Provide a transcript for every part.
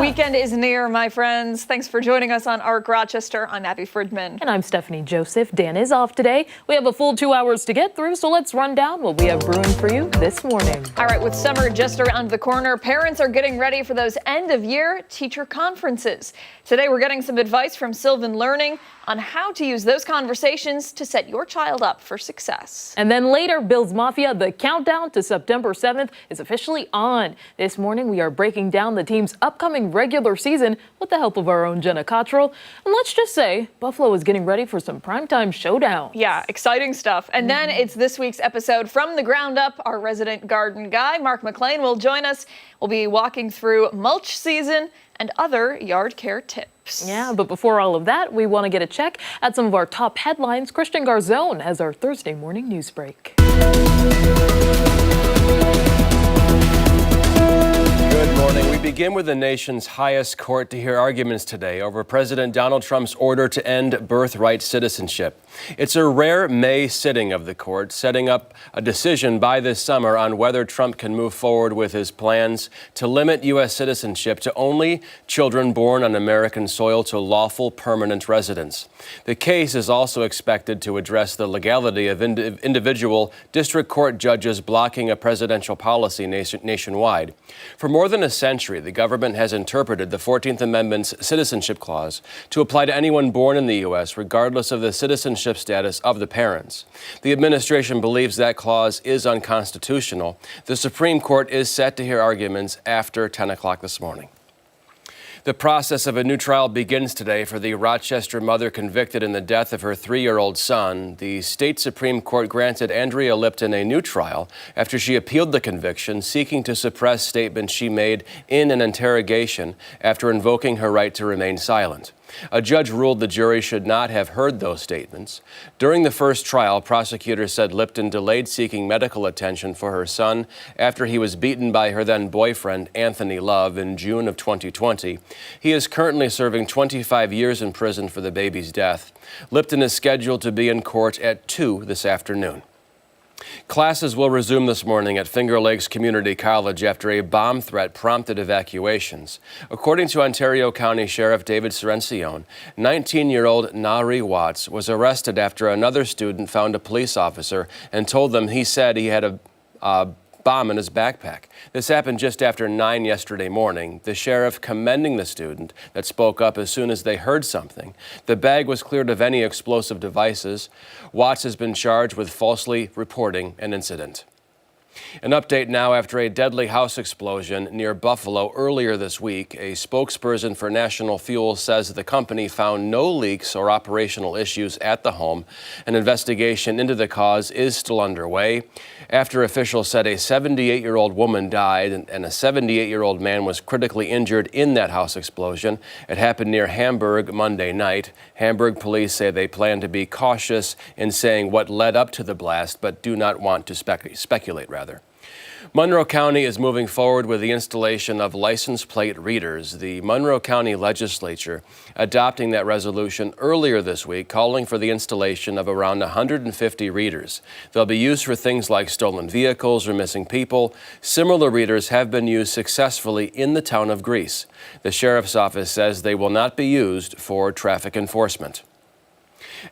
weekend is near, my friends. Thanks for joining us on ARC Rochester. I'm Abby Fridman. And I'm Stephanie Joseph. Dan is off today. We have a full 2 hours to get through, so let's run down what we have brewing for you this morning. All right, with summer just around the corner, parents are getting ready for those end-of-year teacher conferences. Today, we're getting some advice from Sylvan Learning on how to use those conversations to set your child up for success. And then later, Bills Mafia, the countdown to September 7th is officially on. This morning, we are breaking down the team's upcoming regular season with the help of our own Jenna Cottrell. And let's just say, Buffalo is getting ready for some primetime showdown. Yeah, exciting stuff. And then it's this week's episode From the Ground Up. Our resident garden guy, Mark McLean, will join us. We'll be walking through mulch season and other yard care tips. Yeah, but before all of that, we want to get a check at some of our top headlines. Christian Garzone has our Thursday morning news break. Good morning. We begin with the nation's highest court to hear arguments today over President Donald Trump's order to end birthright citizenship. It's a rare May sitting of the court, setting up a decision by this summer on whether Trump can move forward with his plans to limit U.S. citizenship to only children born on American soil to lawful permanent residents. The case is also expected to address the legality of individual district court judges blocking a presidential policy nationwide. For more than a century, the government has interpreted the 14th Amendment's citizenship clause to apply to anyone born in the U.S., regardless of the citizenship status of the parents. The administration believes that clause is unconstitutional. The Supreme Court is set to hear arguments after 10 o'clock this morning. The process of a new trial begins today for the Rochester mother convicted in the death of her 3-year-old son. The state Supreme Court granted Andrea Lipton a new trial after she appealed the conviction, seeking to suppress statements she made in an interrogation after invoking her right to remain silent. A judge ruled the jury should not have heard those statements. During the first trial, prosecutors said Lipton delayed seeking medical attention for her son after he was beaten by her then-boyfriend, Anthony Love, in June of 2020. He is currently serving 25 years in prison for the baby's death. Lipton is scheduled to be in court at 2 this afternoon. Classes will resume this morning at Finger Lakes Community College after a bomb threat prompted evacuations. According to Ontario County Sheriff David Serencione, 19-year-old Nari Watts was arrested after another student found a police officer and told them he said he had a bomb in his backpack. This happened just after 9 yesterday morning. The sheriff commending the student that spoke up as soon as they heard something. The bag was cleared of any explosive devices. Watts has been charged with falsely reporting an incident. An update now after a deadly house explosion near Buffalo earlier this week. A spokesperson for National Fuel says the company found no leaks or operational issues at the home. An investigation into the cause is still underway. After officials said a 78-year-old woman died and a 78-year-old man was critically injured in that house explosion. It happened near Hamburg Monday night. Hamburg police say they plan to be cautious in saying what led up to the blast, but do not want to speculate. Monroe County is moving forward with the installation of license plate readers. The Monroe County Legislature adopting that resolution earlier this week, calling for the installation of around 150 readers. They'll be used for things like stolen vehicles or missing people. Similar readers have been used successfully in the town of Greece. The sheriff's office says they will not be used for traffic enforcement.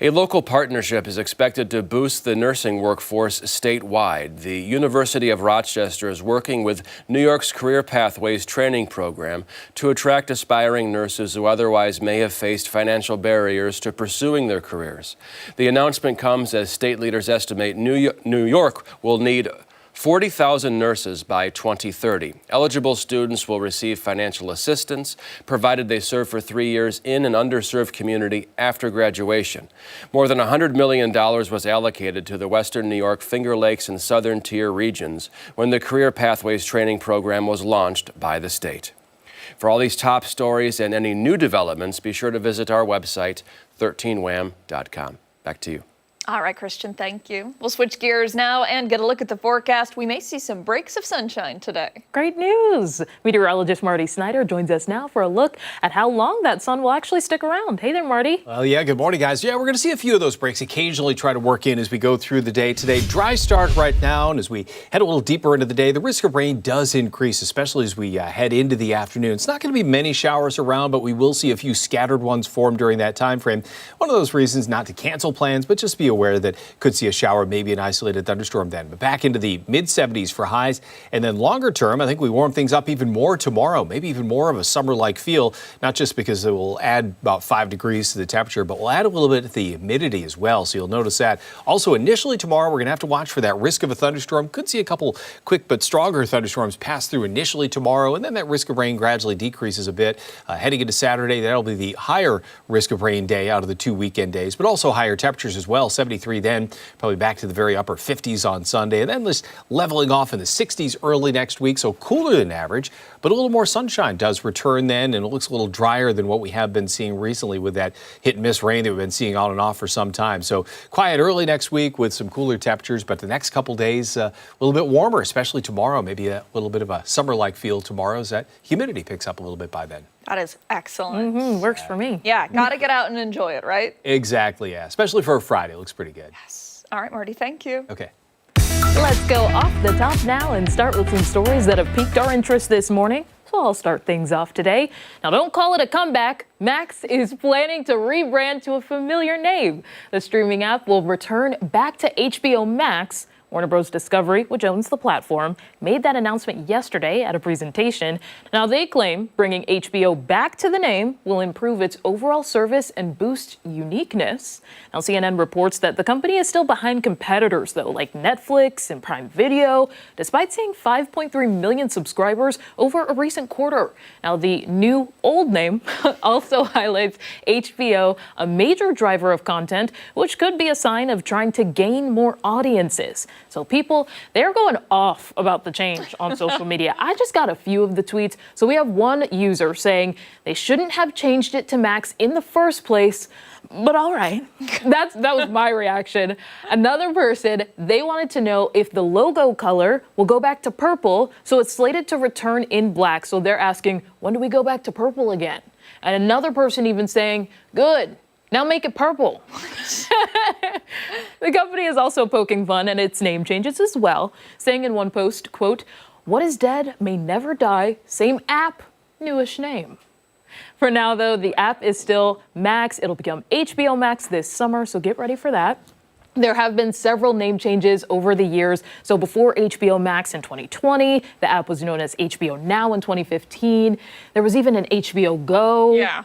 A local partnership is expected to boost the nursing workforce statewide. The University of Rochester is working with New York's Career Pathways training program to attract aspiring nurses who otherwise may have faced financial barriers to pursuing their careers. The announcement comes as state leaders estimate New York will need 40,000 nurses by 2030. Eligible students will receive financial assistance, provided they serve for 3 years in an underserved community after graduation. More than $100 million was allocated to the Western New York, Finger Lakes, and Southern Tier regions when the Career Pathways training program was launched by the state. For all these top stories and any new developments, be sure to visit our website, 13wham.com. Back to you. All right, Christian, thank you. We'll switch gears now and get a look at the forecast. We may see some breaks of sunshine today. Great news. Meteorologist Marty Snyder joins us now for a look at how long that sun will actually stick around. Hey there, Marty. Well, yeah, good morning, guys. Yeah, we're going to see a few of those breaks occasionally try to work in as we go through the day today. Dry start right now, and as we head a little deeper into the day, the risk of rain does increase, especially as we head into the afternoon. It's not going to be many showers around, but we will see a few scattered ones form during that time frame. One of those reasons not to cancel plans, but just be aware that could see a shower, maybe an isolated thunderstorm then. But back into the mid-70s for highs, and then longer term, I think we warm things up even more tomorrow, maybe even more of a summer-like feel, not just because it will add about 5 degrees to the temperature, but we'll add a little bit of the humidity as well, so you'll notice that. Also, initially tomorrow, we're going to have to watch for that risk of a thunderstorm. Could see a couple quick but stronger thunderstorms pass through initially tomorrow, and then that risk of rain gradually decreases a bit. Heading into Saturday, that'll be the higher risk of rain day out of the 2 weekend days, but also higher temperatures as well. 73 then, probably back to the very upper 50s on Sunday, and then just leveling off in the 60s early next week, so cooler than average, but a little more sunshine does return then, and it looks a little drier than what we have been seeing recently with that hit and miss rain that we've been seeing on and off for some time. So quiet early next week with some cooler temperatures, but the next couple days a little bit warmer, especially tomorrow. Maybe a little bit of a summer-like feel tomorrow as that humidity picks up a little bit by then. That is excellent. Works for me. Yeah, got to get out and enjoy it, right? Exactly, yeah. Especially for a Friday. It looks pretty good. Yes. All right, Marty, thank you. Okay. Let's go off the top now and start with some stories that have piqued our interest this morning. So I'll start things off today. Now, don't call it a comeback. Max is planning to rebrand to a familiar name. The streaming app will return back to HBO Max. Warner Bros. Discovery, which owns the platform, made that announcement yesterday at a presentation. Now, they claim bringing HBO back to the name will improve its overall service and boost uniqueness. Now, CNN reports that the company is still behind competitors, though, like Netflix and Prime Video, despite seeing 5.3 million subscribers over a recent quarter. Now, the new old name also highlights HBO, a major driver of content, which could be a sign of trying to gain more audiences. So people, they're going off about the change on social media. I just got a few of the tweets. So we have one user saying they shouldn't have changed it to Max in the first place, but all right. That was my reaction. Another person, they wanted to know if the logo color will go back to purple, so it's slated to return in black. So they're asking, when do we go back to purple again? And another person even saying, good. Now make it purple. The company is also poking fun at its name changes as well, saying in one post, quote, "What is dead may never die. Same app, newish name." For now, though, the app is still Max. It'll become HBO Max this summer, so get ready for that. There have been several name changes over the years. So before HBO Max in 2020, the app was known as HBO Now in 2015. There was even an HBO Go. Yeah.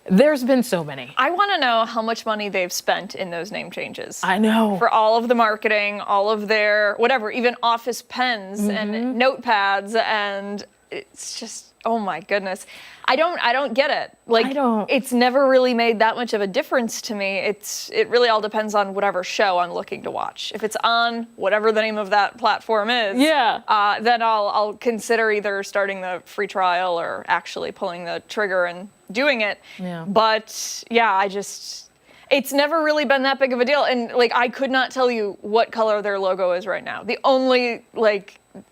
There's been so many. I want to know how much money they've spent in those name changes. I know. For all of the marketing, all of their, whatever, even office pens and notepads, and it's just, oh my goodness. I don't get it. Like, I don't. It's never really made that much of a difference to me. It really all depends on whatever show I'm looking to watch. If it's on whatever the name of that platform is, Yeah. then I'll consider either starting the free trial or actually pulling the trigger and doing it. Yeah. But yeah, it's never really been that big of a deal. And like, I could not tell you what color their logo is right now. The only,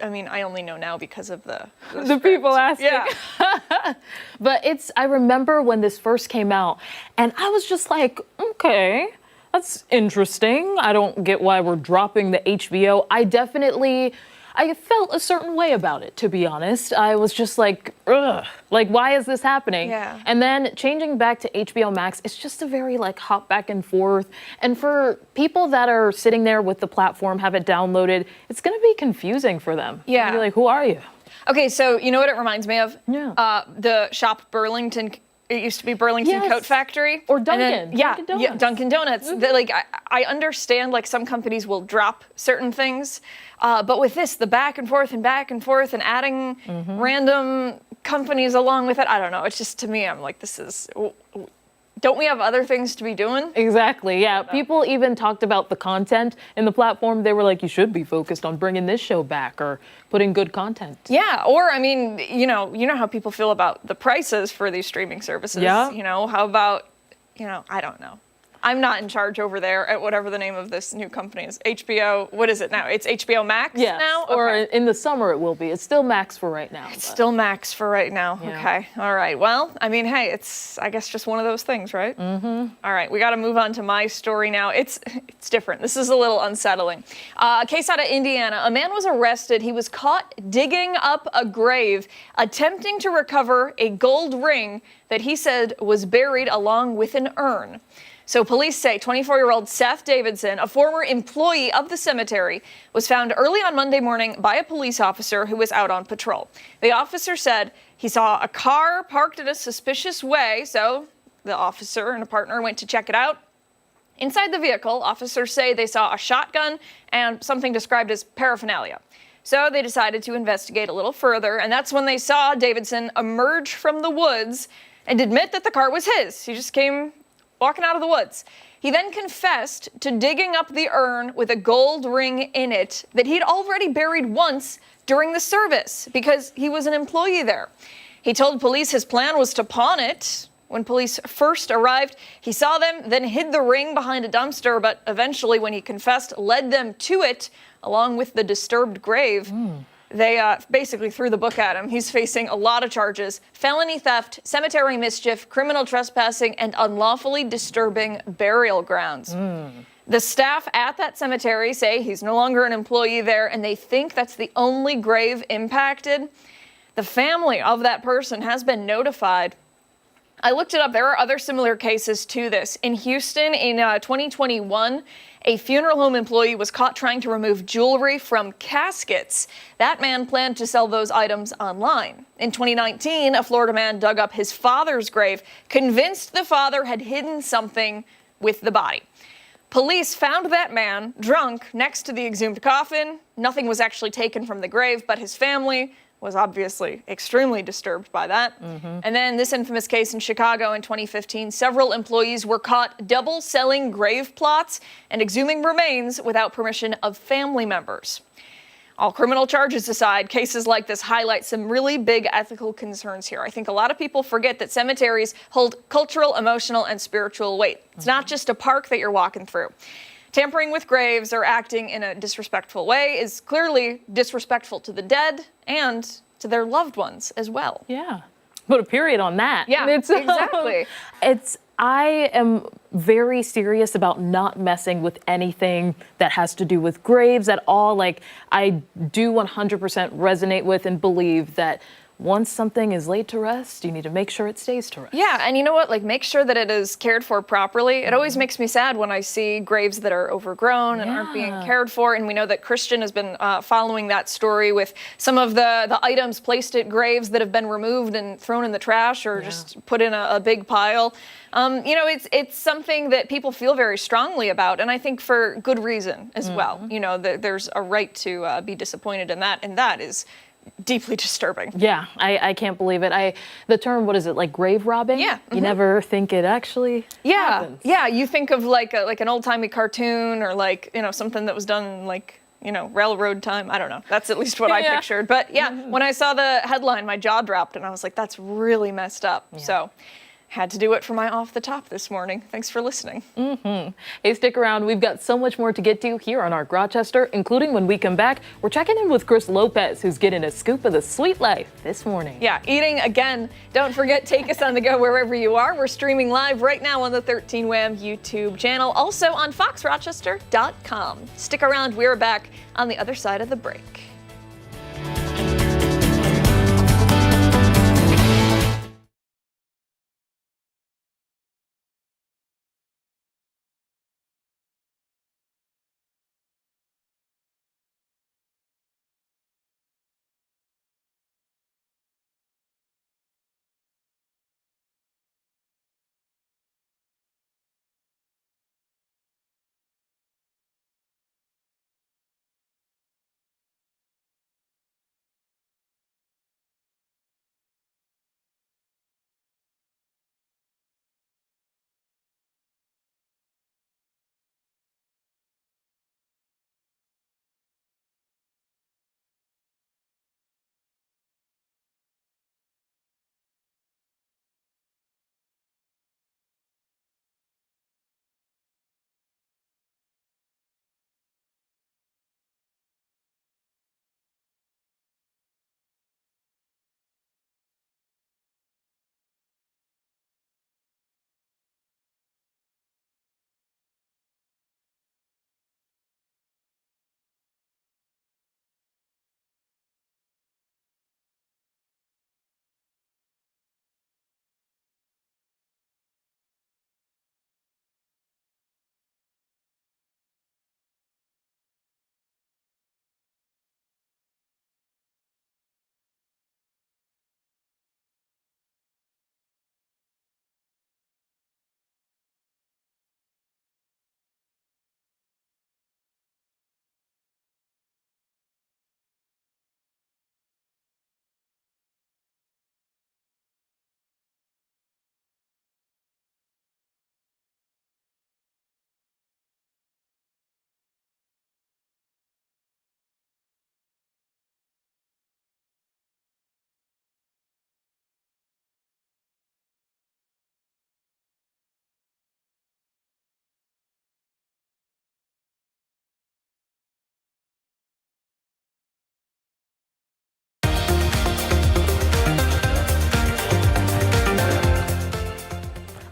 I only know now because of the people asking. Yeah. But I remember when this first came out, and I was just like, okay, that's interesting. I don't get why we're dropping the HBO. I felt a certain way about it, to be honest. I was just like, ugh, like, why is this happening? Yeah. And then changing back to HBO Max, it's just a very hop back and forth. And for people that are sitting there with the platform, have it downloaded, it's gonna be confusing for them. Yeah. They'll be like, who are you? Okay, so you know what it reminds me of? Yeah. The shop Burlington. It used to be Burlington Yes. Coat Factory. Or And Dunkin'. then, yeah, Dunkin' Donuts. yeah, Dunkin' Donuts. I understand some companies will drop certain things, but with this, the back and forth and adding random companies along with it, I don't know. It's just, to me, I'm like, don't we have other things to be doing? Exactly, yeah. People even talked about the content in the platform. They were like, you should be focused on bringing this show back or putting good content. Yeah, or you know how people feel about the prices for these streaming services. Yeah. How about, I don't know. I'm not in charge over there at whatever the name of this new company is. HBO, what is it now? It's HBO Max Yes, now? or Okay. in the summer it will be. It's still Max for right now. It's still Max for right now. Yeah. Okay. All right. Well, I mean, hey, it's, I guess, just one of those things, right? Mm-hmm. All right. We got to move on to my story now. It's different. This is a little unsettling. A case out of Indiana. A man was arrested. He was caught digging up a grave, attempting to recover a gold ring that he said was buried along with an urn. So police say 24-year-old Seth Davidson, a former employee of the cemetery, was found early on Monday morning by a police officer who was out on patrol. The officer said he saw a car parked in a suspicious way, so the officer and a partner went to check it out. Inside the vehicle, officers say they saw a shotgun and something described as paraphernalia. So they decided to investigate a little further, and that's when they saw Davidson emerge from the woods and admit that the car was his. He just came walking out of the woods. He then confessed to digging up the urn with a gold ring in it that he'd already buried once during the service because he was an employee there. He told police his plan was to pawn it. When police first arrived, he saw them, then hid the ring behind a dumpster, but eventually, when he confessed, led them to it along with the disturbed grave. They basically threw the book at him. He's facing a lot of charges: felony theft, cemetery mischief, criminal trespassing, and unlawfully disturbing burial grounds. The staff at that cemetery say he's no longer an employee there, and they think that's the only grave impacted. The family of that person has been notified. I looked it up. There are other similar cases to this. In Houston, in 2021, a funeral home employee was caught trying to remove jewelry from caskets. That man planned to sell those items online. In 2019, a Florida man dug up his father's grave, convinced the father had hidden something with the body. Police found that man drunk next to the exhumed coffin. Nothing was actually taken from the grave, but his family was obviously extremely disturbed by that. And then this infamous case in Chicago in 2015, several employees were caught double selling grave plots and exhuming remains without permission of family members. All criminal charges aside, cases like this highlight some really big ethical concerns here. I think a lot of people forget that cemeteries hold cultural, emotional, and spiritual weight. It's not just a park that you're walking through. Tampering with graves or acting in a disrespectful way is clearly disrespectful to the dead and to their loved ones as well. Yeah. Put a period on that. Yeah, exactly. I am very serious about not messing with anything that has to do with graves at all. Like, I do 100% resonate with and believe that once something is laid to rest, you need to make sure it stays to rest. Yeah, and you know what? Like, make sure that it is cared for properly. It always makes me sad when I see graves that are overgrown and aren't being cared for. And we know that Christian has been following that story with some of the items placed at graves that have been removed and thrown in the trash or just put in a big pile. You know, it's something that people feel very strongly about, and I think for good reason as well. You know, there's a right to be disappointed in that, and that is deeply disturbing. Yeah, I can't believe it. The term, what is it, like grave robbing? Yeah. You never think it actually happens. Yeah, you think of like an old-timey cartoon or like, you know, something that was done in like, you know, railroad time. I don't know. That's at least what I pictured. But yeah, when I saw the headline, my jaw dropped and I was like, that's really messed up. So had to do it for my Off the Top this morning. Thanks for listening. Hey, stick around. We've got so much more to get to here on our Rochester, including when we come back, we're checking in with Chris Lopez, who's getting a scoop of the sweet life this morning. Yeah, eating again. Don't forget, take us on the go wherever you are. We're streaming live right now on the 13 Wham YouTube channel, also on foxrochester.com. Stick around. We're back on the other side of the break.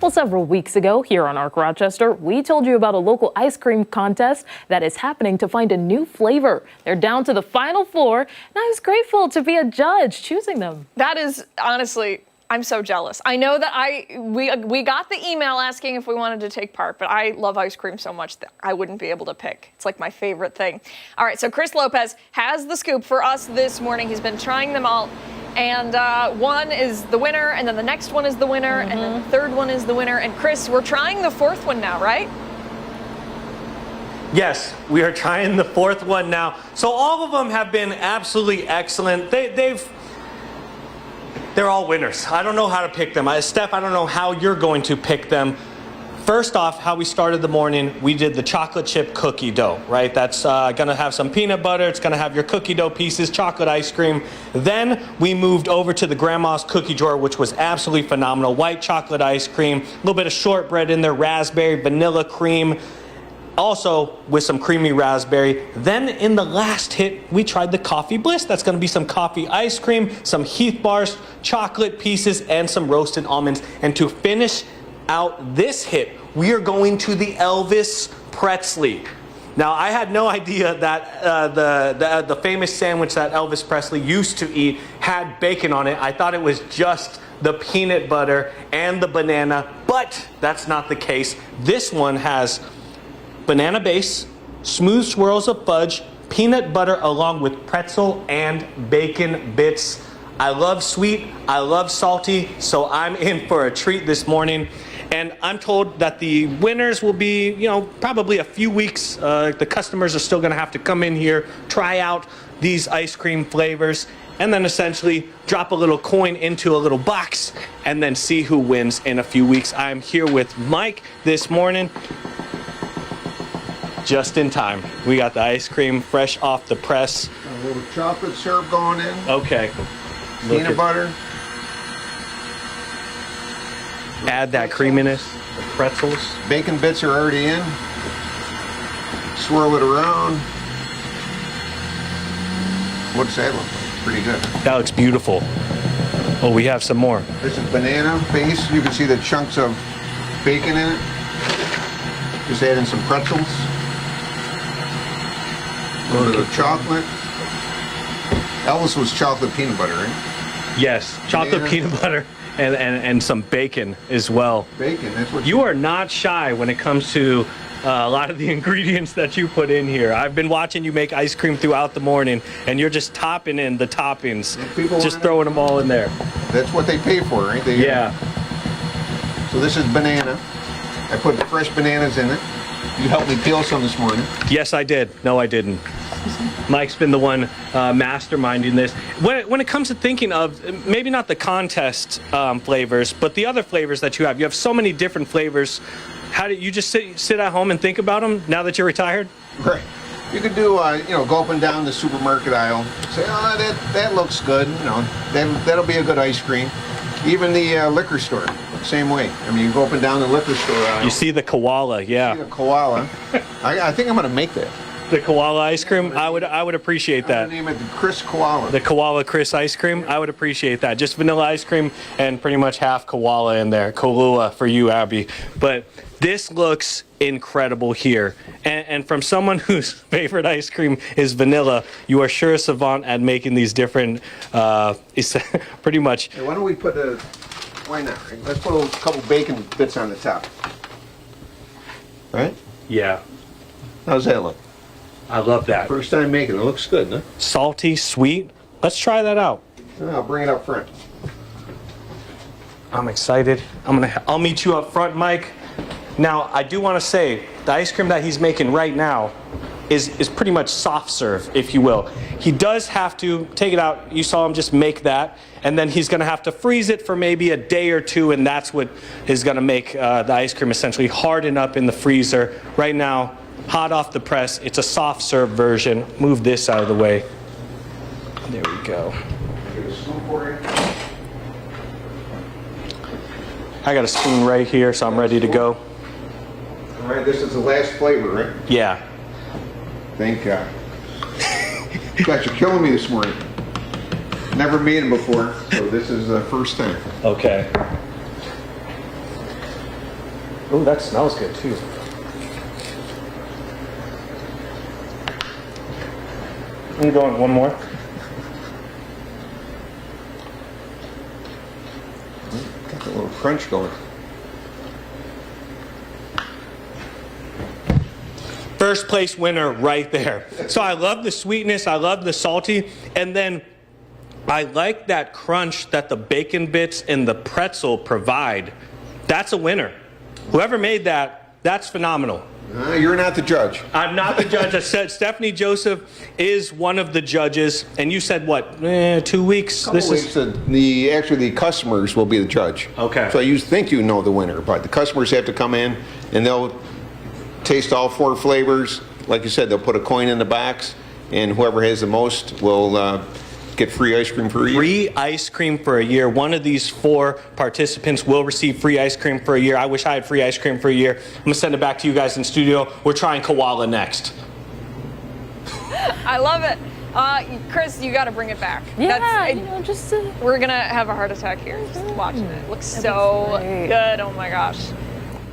Well, several weeks ago here on Arc Rochester, we told you about a local ice cream contest that is happening to find a new flavor. They're down to the final four, and I was grateful to be a judge choosing them. That is honestly, I'm so jealous. I know that we got the email asking if we wanted to take part, but I love ice cream so much that I wouldn't be able to pick. It's like my favorite thing. All right, so Chris Lopez has the scoop for us this morning. He's been trying them all, and one is the winner, and then the next one is the winner, and then the third one is the winner. And Chris, we're trying the fourth one now, right? Yes, we are trying the fourth one now. So all of them have been absolutely excellent. They're all winners. I don't know how to pick them. Steph, I don't know how you're going to pick them. First off, how we started the morning, we did the chocolate chip cookie dough, right? That's gonna have some peanut butter. It's gonna have your cookie dough pieces, chocolate ice cream. Then we moved over to the grandma's cookie drawer, which was absolutely phenomenal. White chocolate ice cream, a little bit of shortbread in there, raspberry, vanilla cream, also with some creamy raspberry. Then in the last hit, we tried the coffee bliss. That's gonna be some coffee ice cream, some Heath bars, chocolate pieces, and some roasted almonds. And to finish out this hit, we are going to the Elvis Presley. Now, I had no idea that the famous sandwich that Elvis Presley used to eat had bacon on it. I thought it was just the peanut butter and the banana, but that's not the case. This one has banana base, smooth swirls of fudge, peanut butter along with pretzel and bacon bits. I love sweet, I love salty, so I'm in for a treat this morning. And I'm told that the winners will be, probably a few weeks. The customers are still gonna have to come in here, try out these ice cream flavors, and then essentially drop a little coin into a little box and then see who wins in a few weeks. I'm here with Mike this morning. Just in time. We got the ice cream fresh off the press. A little chocolate syrup going in. Okay. Peanut butter. Add that creaminess. The pretzels. Bacon bits are already in. Swirl it around. What's that look like? Pretty good. That looks beautiful. Oh, we have some more. This is banana base. You can see the chunks of bacon in it. Just add in some pretzels. A little bit of chocolate. Elvis was chocolate peanut butter, right? Yes, chocolate Banana. peanut butter and some bacon as well. Bacon, that's what You are not shy when it comes to a lot of the ingredients that you put in here. I've been watching you make ice cream throughout the morning, and you're just topping in the toppings, just throwing them all in there. That's what they pay for, right? Yeah. So this is banana. I put fresh bananas in it. You helped me peel some this morning. Yes, I did. No, I didn't. Mike's been the one masterminding this. When it comes to thinking of maybe not the contest flavors, but the other flavors that you have so many different flavors. How do you just sit at home and think about them now that you're retired? Right. You could do, go up and down the supermarket aisle. Say, oh, that looks good. That'll be a good ice cream. Even the liquor store, same way. I mean, you go up and down the liquor store aisle. You see the koala, yeah. See the koala. I think I'm going to make that. The koala ice cream, I would appreciate that. I'm going to name it the Chris Koala. The koala Chris ice cream, I would appreciate that. Just vanilla ice cream and pretty much half koala in there. Kahlua for you, Abby. But this looks incredible here. And from someone whose favorite ice cream is vanilla, you are sure a savant at making these different, pretty much. Hey, why don't we why not? Let's put a couple bacon bits on the top. Right? Yeah, How's that look? I love that. First time making it. It looks good, huh? Salty, sweet. Let's try that out. I'll bring it up front. I'm excited. I'll meet you up front, Mike. Now, I do want to say, the ice cream that he's making right now is pretty much soft serve, if you will. He does have to take it out. You saw him just make that. And then he's going to have to freeze it for maybe a day or two, and that's what is going to make the ice cream essentially harden up in the freezer. Right now, hot off the press, it's a soft serve version. Move this out of the way. There we go. I got a spoon right here, so I'm ready to go. All right, this is the last flavor, right? Yeah. Thank God. Gosh, you're killing me this morning. Never made them before, so this is the first time. Okay. Ooh, that smells good too. I'm going one more. Got a little crunch going. First place winner right there. So I love the sweetness, I love the salty, and then I like that crunch that the bacon bits and the pretzel provide. That's a winner. Whoever made that, that's phenomenal. You're not the judge. I'm not the judge. I said Stephanie Joseph is one of the judges, and you said what? 2 weeks. Couple weeks, actually the customers will be the judge. Okay. So you think you know the winner, but the customers have to come in and they'll taste all 4 flavors. Like you said, they'll put a coin in the box, and whoever has the most will get free ice cream for a year. Free ice cream for a year. One of these 4 participants will receive free ice cream for a year. I wish I had free ice cream for a year. I'm gonna send it back to you guys in studio. We're trying koala next. I love it. Chris, you got to bring it back. Yeah, We're going to have a heart attack here just watching it. It looks so good. Oh my gosh.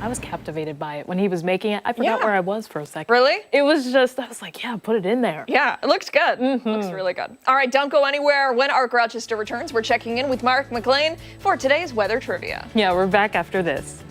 I was captivated by it when he was making it. I forgot Yeah. where I was for a second. Really? It was just, I was like, yeah, put it in there. Yeah, it looks good. Looks really good. All right, don't go anywhere. When Arc Rochester returns, we're checking in with Mark McLean for today's weather trivia. Yeah, we're back after this.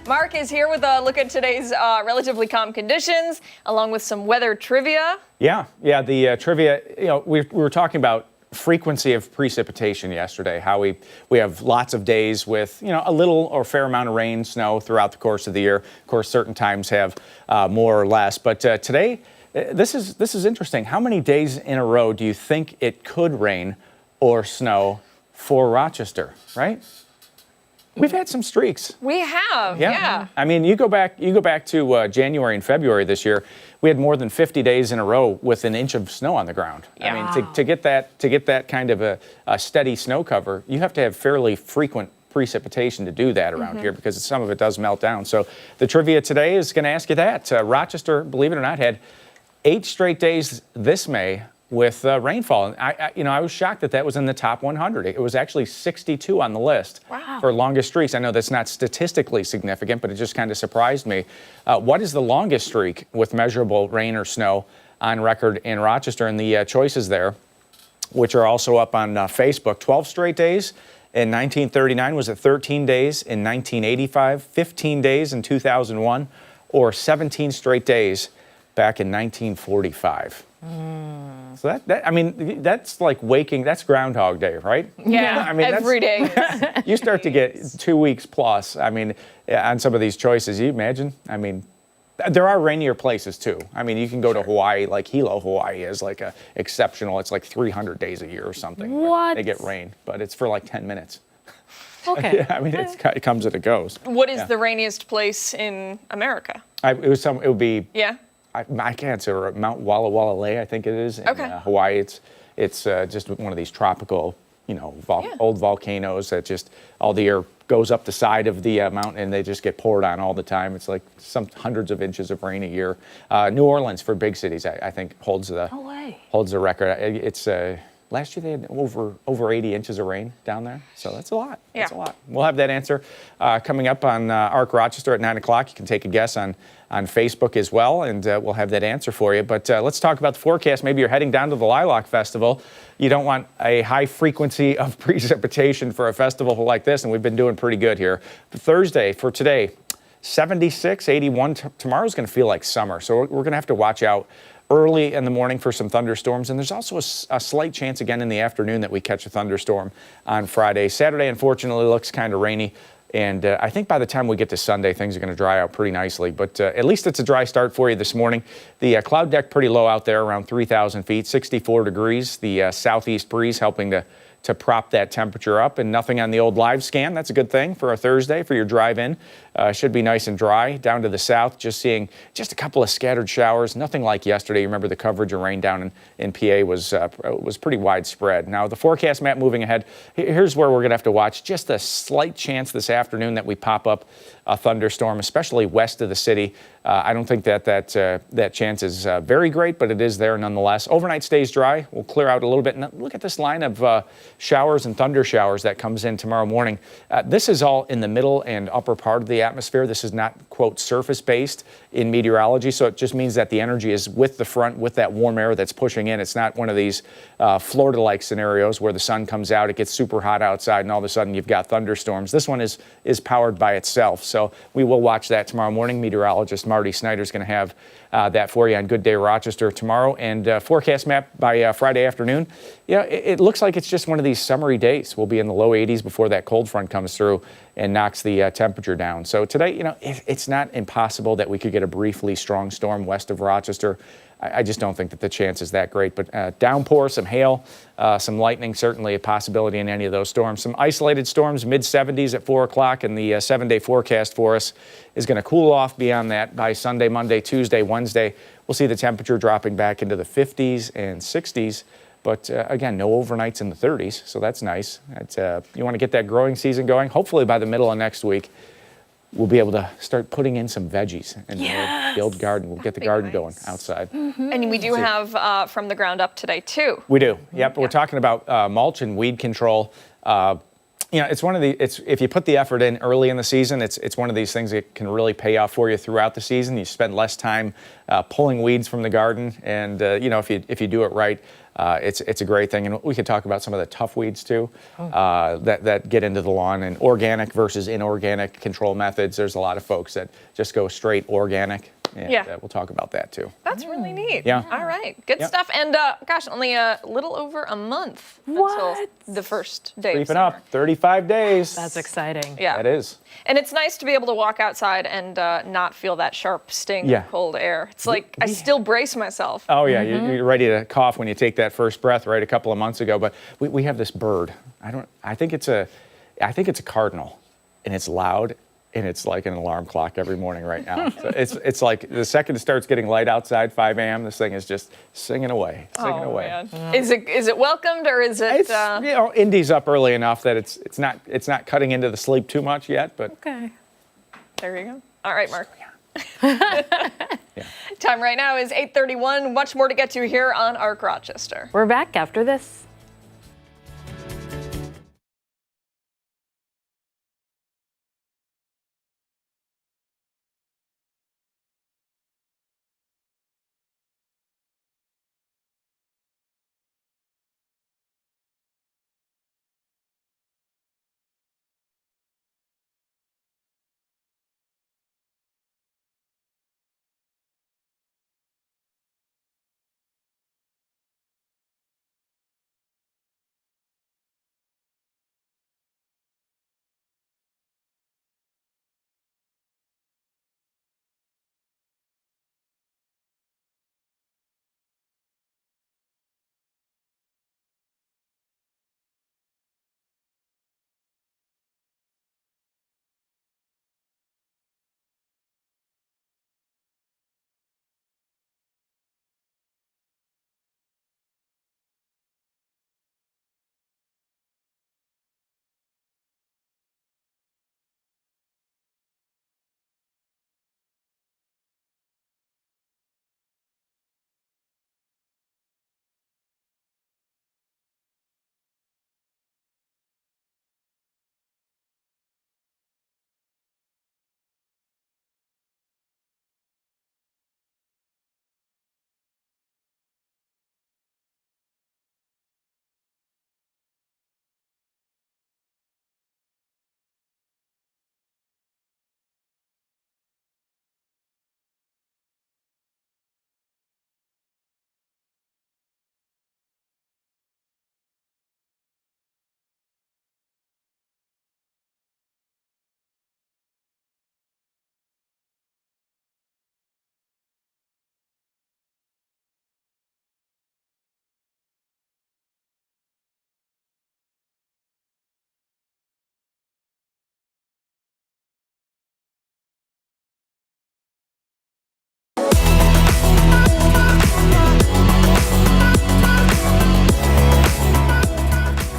Mark is here with a look at today's relatively calm conditions, along with some weather trivia. Yeah, the trivia, we were talking about frequency of precipitation yesterday, how we have lots of days with, a little or fair amount of rain, snow throughout the course of the year. Of course, certain times have more or less. But today, this is interesting. How many days in a row do you think it could rain or snow for Rochester, right? We've had some streaks. We have, yeah. I mean, you go back to January and February this year. We had more than 50 days in a row with an inch of snow on the ground. Yeah. I mean, to get that kind of a steady snow cover, you have to have fairly frequent precipitation to do that around here, because some of it does melt down. So the trivia today is going to ask you that. Rochester, believe it or not, had 8 straight days this May with rainfall. And I was shocked that was in the top 100. It was actually 62 on the list for longest streaks. I know that's not statistically significant, but it just kind of surprised me. What is the longest streak with measurable rain or snow on record in Rochester? And the choices there, which are also up on Facebook, 12 straight days in 1939? Was it 13 days in 1985, 15 days in 2001, or 17 straight days back in 1945? So I mean, that's like waking, that's Groundhog Day, right? Yeah, I mean, every day. You start to get 2 weeks plus. I mean, on some of these choices, you imagine? I mean, there are rainier places too. I mean, you can go to Hawaii, like Hilo, Hawaii is like a exceptional. It's like 300 days a year or something. What? They get rain, but it's for like 10 minutes. Okay. Yeah, I mean, it comes and it goes. What is the rainiest place in America? It would be. Yeah. I can't answer. Mount Walla Walla Lake, I think it is. In, Okay. Hawaii, it's just one of these tropical, old volcanoes that just all the air goes up the side of the mountain and they just get poured on all the time. It's like some hundreds of inches of rain a year. New Orleans for big cities, I think holds the record. It's last year they had over 80 inches of rain down there, so that's a lot. That's a lot. We'll have that answer coming up on Arc Rochester at 9 o'clock. You can take a guess on Facebook as well, and we'll have that answer for you. But let's talk about the forecast. Maybe you're heading down to the Lilac Festival. You don't want a high frequency of precipitation for a festival like this, and we've been doing pretty good here. Thursday for today, 76, 81. Tomorrow's going to feel like summer, so we're going to have to watch out early in the morning for some thunderstorms, and there's also a slight chance again in the afternoon that we catch a thunderstorm on Friday. Saturday, unfortunately, looks kind of rainy, and I think by the time we get to Sunday, things are going to dry out pretty nicely, but at least it's a dry start for you this morning. The cloud deck pretty low out there, around 3,000 feet, 64 degrees. The southeast breeze helping to prop that temperature up, and nothing on the old live scan. That's a good thing for a Thursday for your drive-in. Should be nice and dry. Down to the south, just seeing just a couple of scattered showers. Nothing like yesterday. You remember the coverage of rain down in PA was pretty widespread. Now the forecast map moving ahead. Here's where we're going to have to watch. Just a slight chance this afternoon that we pop up a thunderstorm, especially west of the city. I don't think that chance is very great, but it is there nonetheless. Overnight stays dry. We'll clear out a little bit. And look at this line of showers and thunder showers that comes in tomorrow morning. This is all in the middle and upper part of the atmosphere. This is not, quote, surface-based in meteorology, so it just means that the energy is with the front, with that warm air that's pushing in. It's not one of these Florida-like scenarios where the sun comes out, it gets super hot outside, and all of a sudden you've got thunderstorms. This one is powered by itself, so we will watch that tomorrow morning. Meteorologist Marty Snyder is going to have that for you on Good Day Rochester tomorrow, and forecast map by Friday afternoon. Yeah, it looks like it's just one of these summery days. We'll be in the low 80s before that cold front comes through and knocks the temperature down. So today, it's not impossible that we could get a briefly strong storm west of Rochester. I just don't think that the chance is that great. But downpour, some hail, some lightning, certainly a possibility in any of those storms. Some isolated storms, mid-70s at 4 o'clock, and the 7-day forecast for us is going to cool off beyond that by Sunday, Monday, Tuesday, Wednesday. We'll see the temperature dropping back into the 50s and 60s. But again, no overnights in the 30s, so that's nice. You want to get that growing season going. Hopefully by the middle of next week, we'll be able to start putting in some veggies in the old garden. We'll get the garden going outside. And we do have from the ground up today, too. We do. Yep. We're talking about mulch and weed control. It's one of if you put the effort in early in the season, it's one of these things that can really pay off for you throughout the season. You spend less time pulling weeds from the garden, and if you do it right, it's a great thing. And we could talk about some of the tough weeds too that get into the lawn, and organic versus inorganic control methods. There's a lot of folks that just go straight organic. And we'll talk about that too. That's really neat. Yeah. All right. Good stuff. And only a little over a month until the first day. Creeping up, 35 days. That's exciting. Yeah. That is. And it's nice to be able to walk outside and not feel that sharp sting of cold air. It's like I still brace myself. Oh yeah, you're ready to cough when you take that first breath, right? A couple of months ago, but we have this bird. I think it's a cardinal, and it's loud. And it's like an alarm clock every morning right now. So it's like the second it starts getting light outside, 5 a.m., this thing is just singing away, Man. Is it welcomed, or is it? It's, Indy's up early enough that it's not cutting into the sleep too much yet. But Okay. There you go. All right, Mark. Time right now is 8:31. Much more to get to here on Arc Rochester. We're back after this.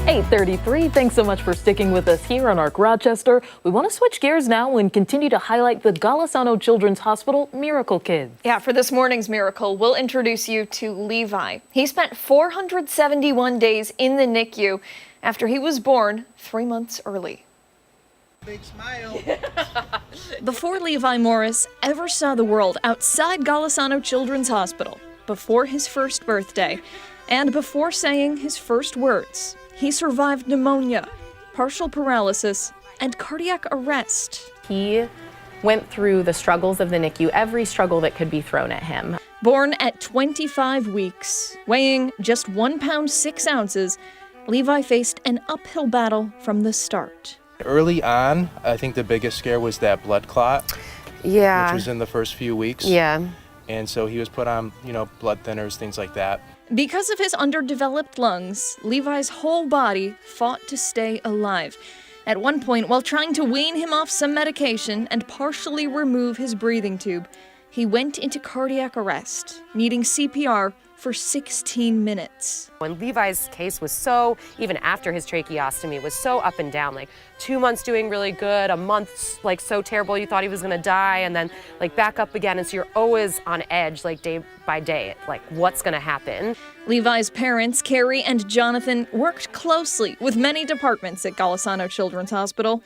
8:33. Thanks so much for sticking with us here on ARC Rochester. We want to switch gears now and continue to highlight the Golisano Children's Hospital Miracle Kids. Yeah, for this morning's miracle, we'll introduce you to Levi. He spent 471 days in the NICU after he was born 3 months early. Big smile. Before Levi Morris ever saw the world outside Golisano Children's Hospital, before his first birthday, and before saying his first words, he survived pneumonia, partial paralysis, and cardiac arrest. He went through the struggles of the NICU, every struggle that could be thrown at him. Born at 25 weeks, weighing just 1 pound 6 ounces, Levi faced an uphill battle from the start. Early on, I think the biggest scare was that blood clot, which was in the first few weeks. Yeah. And so he was put on, blood thinners, things like that. Because of his underdeveloped lungs, Levi's whole body fought to stay alive. At one point, while trying to wean him off some medication and partially remove his breathing tube, he went into cardiac arrest, needing CPR for 16 minutes. When Levi's case was even after his tracheostomy, was so up and down, like 2 months doing really good, a month like so terrible you thought he was gonna die, and then like back up again, and so you're always on edge, like day by day, like what's gonna happen. Levi's parents, Carrie and Jonathan, worked closely with many departments at Golisano Children's Hospital.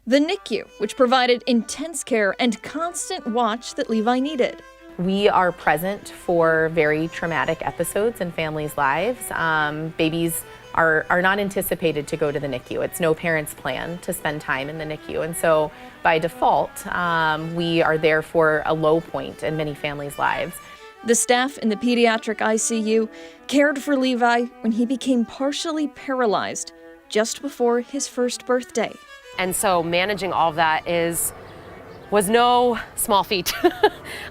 The NICU, which provided intense care and constant watch that Levi needed. We are present for very traumatic episodes in families' lives. Babies are not anticipated to go to the NICU. It's no parent's plan to spend time in the NICU. And so by default, we are there for a low point in many families' lives. The staff in the pediatric ICU cared for Levi when he became partially paralyzed just before his first birthday. And so managing all of that was no small feat,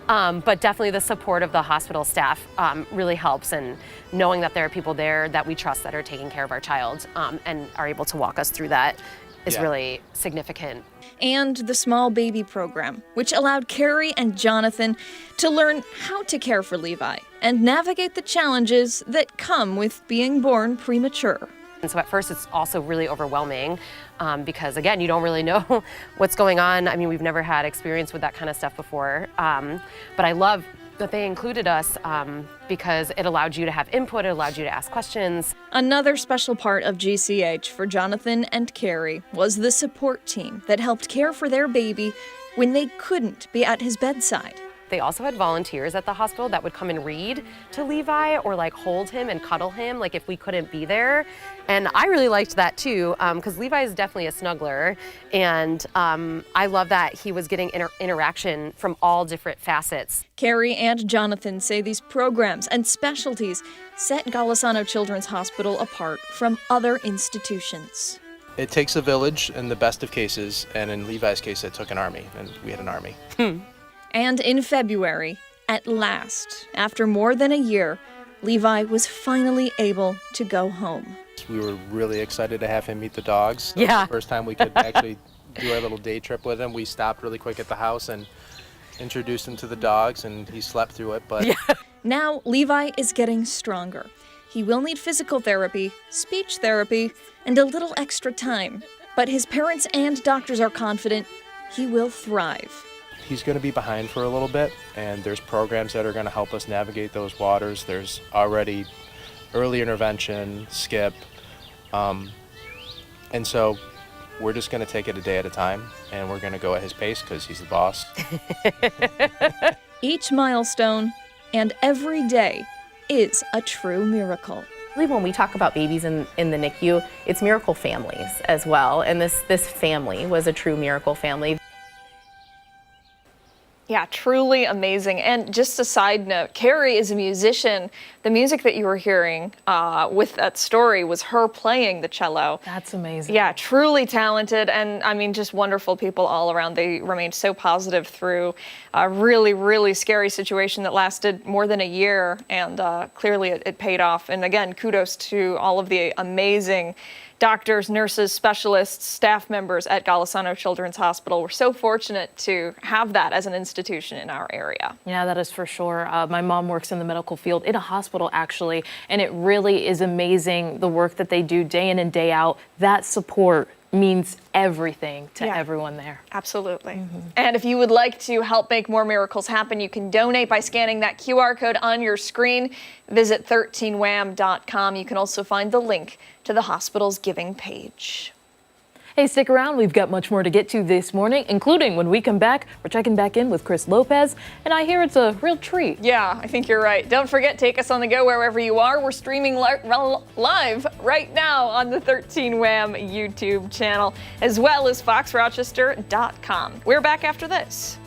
but definitely the support of the hospital staff really helps, and knowing that there are people there that we trust that are taking care of our child and are able to walk us through that is really significant. And the small baby program, which allowed Carrie and Jonathan to learn how to care for Levi and navigate the challenges that come with being born premature. And so at first it's also really overwhelming because again, you don't really know what's going on. I mean, we've never had experience with that kind of stuff before. But I love that they included us because it allowed you to have input, it allowed you to ask questions. Another special part of GCH for Jonathan and Carrie was the support team that helped care for their baby when they couldn't be at his bedside. They also had volunteers at the hospital that would come and read to Levi or like hold him and cuddle him, like if we couldn't be there. And I really liked that too, because Levi is definitely a snuggler. And I love that he was getting interaction from all different facets. Carrie and Jonathan say these programs and specialties set Golisano Children's Hospital apart from other institutions. It takes a village in the best of cases, and in Levi's case, it took an army, and we had an army. And in February, at last, after more than a year, Levi was finally able to go home. We were really excited to have him meet the dogs. Yeah. That was the first time we could actually do our little day trip with him. We stopped really quick at the house and introduced him to the dogs, and he slept through it. But Now, Levi is getting stronger. He will need physical therapy, speech therapy, and a little extra time. But his parents and doctors are confident he will thrive. he's going to be behind for a little bit, and there's programs that are going to help us navigate those waters. There's already early intervention, skip, and so we're just going to take it a day at a time, and we're going to go at his pace because he's the boss. Each milestone and every day is a true miracle. When we talk about babies in the NICU, it's miracle families as well, and this family was a true miracle family. Yeah, truly amazing. And just a side note, Carrie is a musician. The music that you were hearing with that story was her playing the cello. That's amazing. Yeah, truly talented, and I mean, just wonderful people all around. They remained so positive through a really, really scary situation that lasted more than a year, and clearly it paid off. And again, kudos to all of the amazing Doctors, nurses, specialists, staff members at Golisano Children's Hospital. We're so fortunate to have that as an institution in our area. Yeah, that is for sure. My mom works in the medical field in a hospital, actually, and it really is amazing the work that they do day in and day out. That support means everything to everyone there. Absolutely. And if you would like to help make more miracles happen, you can donate by scanning that QR code on your screen. Visit 13wham.com. You can also find the link to the hospital's giving page. Hey, stick around. We've got much more to get to this morning, including when we come back, we're checking back in with Chris Lopez, and I hear it's a real treat. Yeah, I think you're right. Don't forget, take us on the go wherever you are. We're streaming live right now on the 13 Wham YouTube channel, as well as foxrochester.com. We're back after this.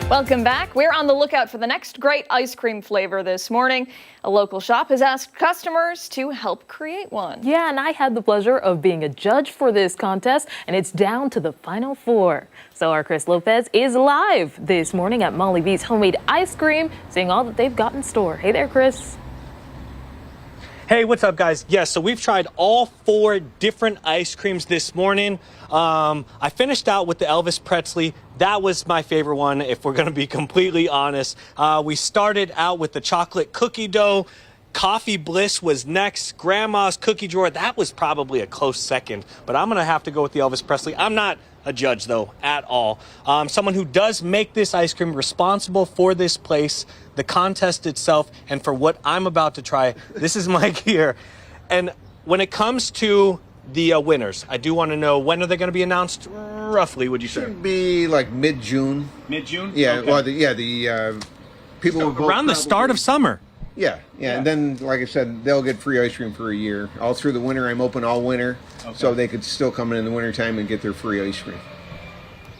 Welcome back. We're on the lookout for the next great ice cream flavor this morning. A local shop has asked customers to help create one. Yeah, and I had the pleasure of being a judge for this contest, and it's down to the final four. So our Chris Lopez is live this morning at Molly B's Homemade Ice Cream, seeing all that they've got in store. Hey there, Chris. Hey, what's up, guys? Yes, so we've tried all 4 different ice creams this morning. I finished out with the Elvis Presley. That was my favorite one, if we're going to be completely honest. We started out with the chocolate cookie dough. Coffee Bliss was next. Grandma's cookie drawer, that was probably a close second, but I'm going to have to go with the Elvis Presley. I'm not a judge, though, at all. Someone who does make this ice cream, responsible for this place, the contest itself, and for what I'm about to try. This is Mike here. And when it comes to the winners, I do want to know, when are they going to be announced, roughly, would you say? Should be like mid-June. Mid-June? Yeah, Okay. well, the people will vote Around the start of summer. Yeah, and then, like I said, they'll get free ice cream for a year. All through the winter, I'm open all winter, so they could still come in the wintertime and get their free ice cream.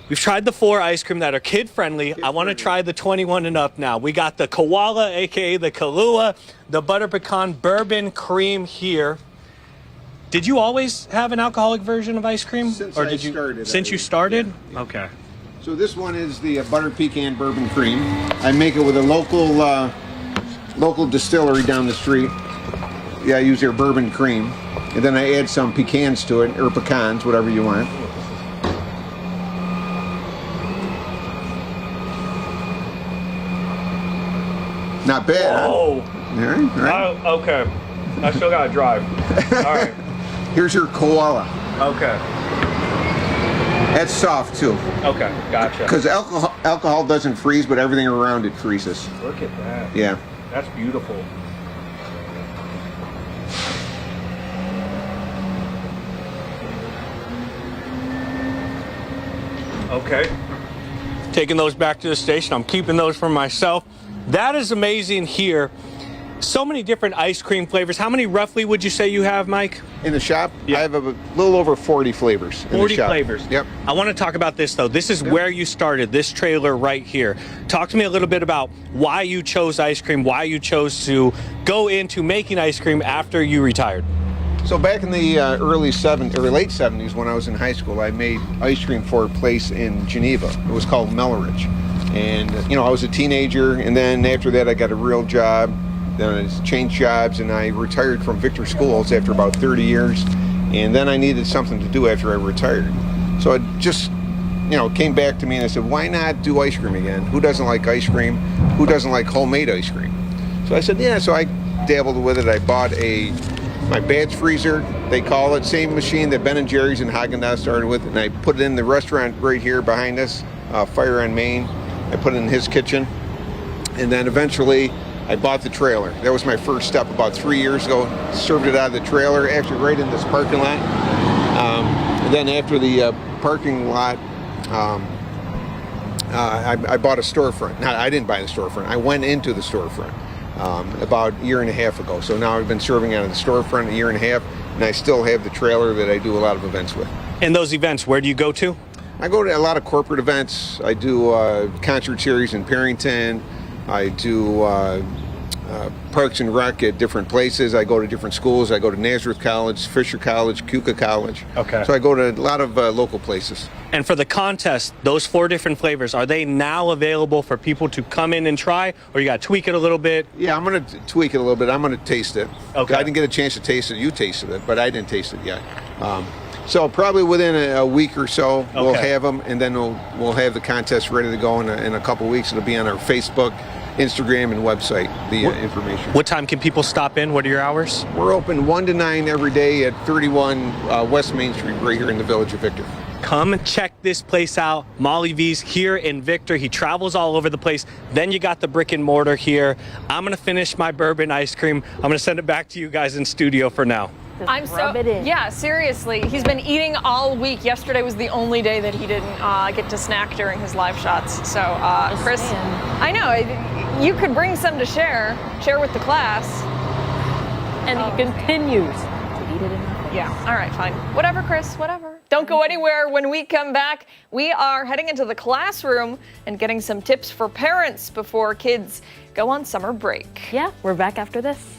We've tried the 4 ice cream that are kid-friendly. I want to try the 21 and up now. We got the Koala, a.k.a. the Kahlua, the Butter Pecan Bourbon Cream here. Did you always have an alcoholic version of ice cream? Since or I did you started, Since I you did. started? Yeah. Okay. So this one is the Butter Pecan Bourbon Cream. I make it with a local distillery down the street. Yeah, I use their bourbon cream. And then I add some pecans to it, or pecans, whatever you want. Not bad. Oh. Huh? All right, all right. Okay. I still gotta drive. All right. Here's your koala. Okay. That's soft too. Okay. Gotcha. Because alcohol doesn't freeze, but everything around it freezes. Look at that. Yeah. That's beautiful. Okay. Taking those back to the station. I'm keeping those for myself. That is amazing here. So many different ice cream flavors. How many roughly would you say you have, Mike? In the shop, Yeah. I have a little over 40 flavors. In 40 the shop. flavors. Yep. I want to talk about this though. This is where you started, this trailer right here. Talk to me a little bit about why you chose ice cream, why you chose to go into making ice cream after you retired. So back in the late 70s, when I was in high school, I made ice cream for a place in Geneva. It was called Melleridge. And, I was a teenager, and then after that I got a real job. Then I changed jobs, and I retired from Victor Schools after about 30 years. And then I needed something to do after I retired. So it just, came back to me, and I said, why not do ice cream again? Who doesn't like ice cream? Who doesn't like homemade ice cream? So I said, yeah. So I dabbled with it. I bought my batch freezer, they call it, same machine that Ben & Jerry's and Haagen-Dazs started with, and I put it in the restaurant right here behind us, Fire on Main. I put it in his kitchen, and then eventually I bought the trailer. That was my first step about 3 years ago. Served it out of the trailer, actually right in this parking lot. And then after the parking lot, I bought a storefront. No, I didn't buy the storefront. I went into the storefront about a year and a half ago. So now I've been serving out of the storefront a year and a half, and I still have the trailer that I do a lot of events with. And those events, where do you go to? I go to a lot of corporate events. I do concert series in Perryton. I do Parks and Rec at different places. I go to different schools. I go to Nazareth College, Fisher College, Keuka College. Okay. So I go to a lot of local places. And for the contest, those 4 different flavors, are they now available for people to come in and try, or you got to tweak it a little bit? Yeah, I'm going to tweak it a little bit. I'm going to taste it. Okay. I didn't get a chance to taste it. You tasted it, but I didn't taste it yet. So probably within a week or so, we'll have them, and then we'll have the contest ready to go in a couple weeks. It'll be on our Facebook, Instagram, and website, the information. What time can people stop in? What are your hours? We're open 1 to 9 every day at 31 West Main Street, right here in the Village of Victor. Come check this place out. Molly V's here in Victor. He travels all over the place. Then you got the brick and mortar here. I'm going to finish my bourbon ice cream. I'm going to send it back to you guys in studio for now. Yeah, seriously. He's been eating all week. Yesterday was the only day that he didn't get to snack during his live shots. So, Chris, I know, you could bring some to share with the class. And he continues to eat it in my face. Yeah, all right, fine. Whatever, Chris, whatever. Don't go anywhere. When we come back, we are heading into the classroom and getting some tips for parents before kids go on summer break. Yeah, we're back after this.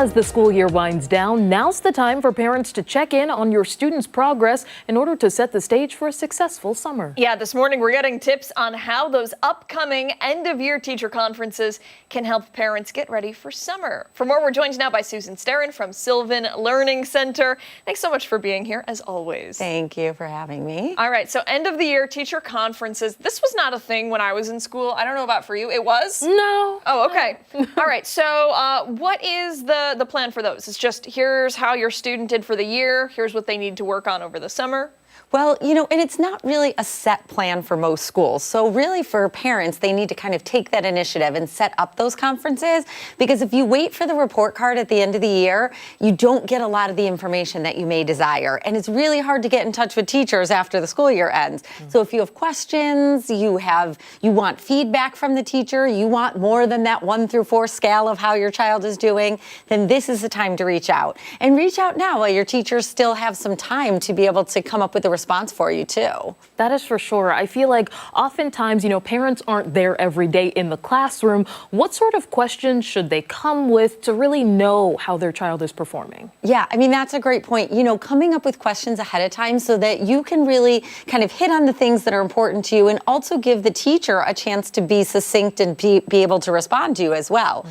As the school year winds down, now's the time for parents to check in on your students' progress in order to set the stage for a successful summer. Yeah, this morning we're getting tips on how those upcoming end-of-year teacher conferences can help parents get ready for summer. For more, we're joined now by Susan Sterren from Sylvan Learning Center. Thanks so much for being here, as always. Thank you for having me. All right, so end-of-the-year teacher conferences. This was not a thing when I was in school. I don't know about for you. It was? No. Oh, okay. All right, so what is the plan for those? It's just here's how your student did for the year. Here's what they need to work on over the summer. Well, and it's not really a set plan for most schools. So really for parents, they need to kind of take that initiative and set up those conferences, because if you wait for the report card at the end of the year, you don't get a lot of the information that you may desire. And it's really hard to get in touch with teachers after the school year ends. So if you have questions, you want feedback from the teacher, you want more than that 1 through 4 scale of how your child is doing, then this is the time to reach out. And reach out now while your teachers still have some time to be able to come up with a response for you too. That is for sure. I feel like oftentimes, parents aren't there every day in the classroom. What sort of questions should they come with to really know how their child is performing? Yeah, I mean, that's a great point. Coming up with questions ahead of time so that you can really kind of hit on the things that are important to you, and also give the teacher a chance to be succinct and be able to respond to you as well.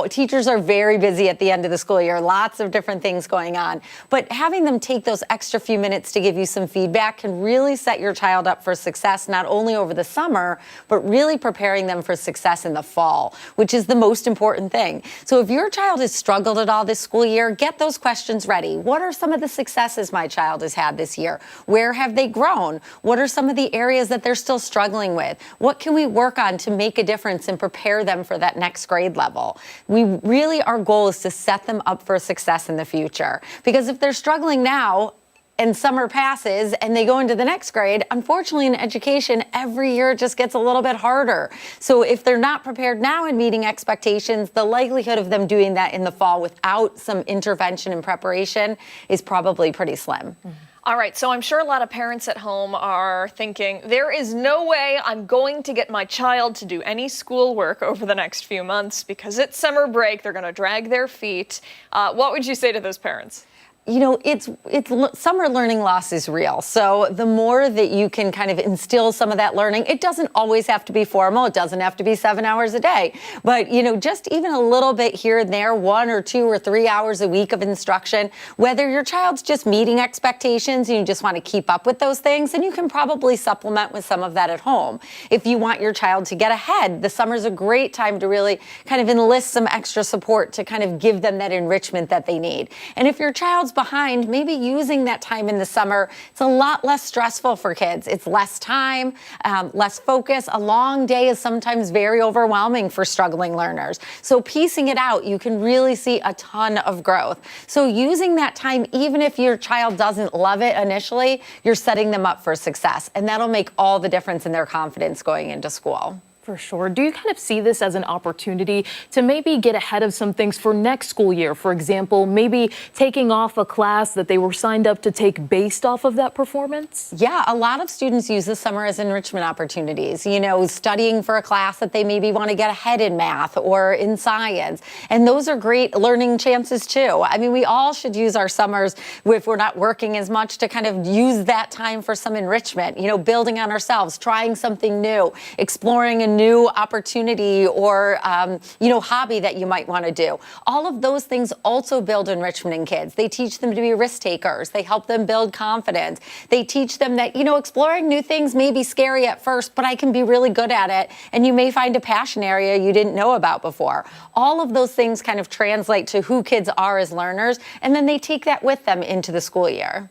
Teachers are very busy at the end of the school year, lots of different things going on, but having them take those extra few minutes to give you some feedback can really set your child up for success, not only over the summer, but really preparing them for success in the fall, which is the most important thing. So if your child has struggled at all this school year, get those questions ready. What are some of the successes my child has had this year? Where have they grown? What are some of the areas that they're still struggling with? What can we work on to make a difference and prepare them for that next grade level? Our goal is to set them up for success in the future. Because if they're struggling now, and summer passes and they go into the next grade, unfortunately in education, every year it just gets a little bit harder. So if they're not prepared now in meeting expectations, the likelihood of them doing that in the fall without some intervention and preparation is probably pretty slim. All right, so I'm sure a lot of parents at home are thinking, there is no way I'm going to get my child to do any schoolwork over the next few months because it's summer break, they're gonna drag their feet. What would you say to those parents? It's summer learning loss is real. So the more that you can kind of instill some of that learning, it doesn't always have to be formal. It doesn't have to be 7 hours a day. But, just even a little bit here and there, 1 or 2 or 3 hours a week of instruction, whether your child's just meeting expectations and you just want to keep up with those things, then you can probably supplement with some of that at home. If you want your child to get ahead, the summer's a great time to really kind of enlist some extra support to kind of give them that enrichment that they need. And if your child's behind, maybe using that time in the summer, it's a lot less stressful for kids. It's less time, less focus. A long day is sometimes very overwhelming for struggling learners. So piecing it out, you can really see a ton of growth. So using that time, even if your child doesn't love it initially, you're setting them up for success. And that'll make all the difference in their confidence going into school. For sure. Do you kind of see this as an opportunity to maybe get ahead of some things for next school year? For example, maybe taking off a class that they were signed up to take based off of that performance? Yeah, a lot of students use the summer as enrichment opportunities, studying for a class that they maybe want to get ahead in math or in science. And those are great learning chances too. I mean, we all should use our summers, if we're not working as much, to kind of use that time for some enrichment, building on ourselves, trying something new, exploring a new opportunity or, hobby that you might want to do. All of those things also build enrichment in kids. They teach them to be risk takers. They help them build confidence. They teach them that, exploring new things may be scary at first, but I can be really good at it. And you may find a passion area you didn't know about before. All of those things kind of translate to who kids are as learners, and then they take that with them into the school year.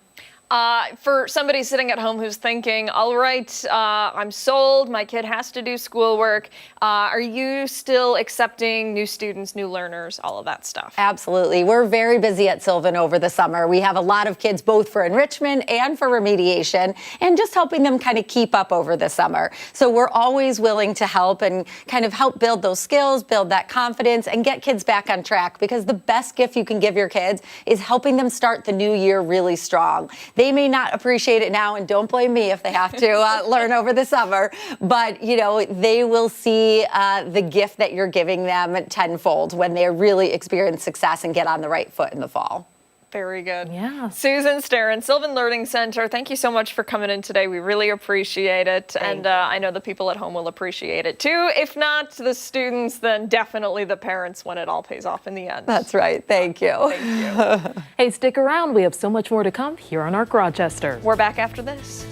For somebody sitting at home who's thinking, all right, I'm sold, my kid has to do schoolwork, are you still accepting new students, new learners, all of that stuff? Absolutely. We're very busy at Sylvan over the summer. We have a lot of kids both for enrichment and for remediation and just helping them kind of keep up over the summer. So we're always willing to help and kind of help build those skills, build that confidence, and get kids back on track, because the best gift you can give your kids is helping them start the new year really strong. They They may not appreciate it now, and don't blame me if they have to learn over the summer, but they will see the gift that you're giving them tenfold when they really experience success and get on the right foot in the fall. Very good. Yeah. Susan Starren, Sylvan Learning Center, thank you so much for coming in today. We really appreciate it. And I know the people at home will appreciate it too. If not the students, then definitely the parents when it all pays off in the end. That's right. Thank you. Thank you. Hey, stick around. We have so much more to come here on ARC Rochester. We're back after this.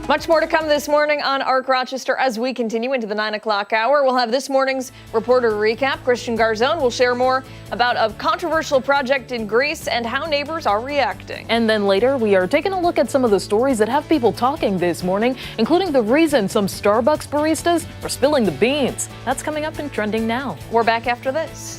Much more to come this morning on ARC Rochester as we continue into the 9 o'clock hour. We'll have this morning's reporter recap. Christian Garzone will share more about a controversial project in Greece and how neighbors are reacting. And then later, we are taking a look at some of the stories that have people talking this morning, including the reason some Starbucks baristas are spilling the beans. That's coming up in Trending Now. We're back after this.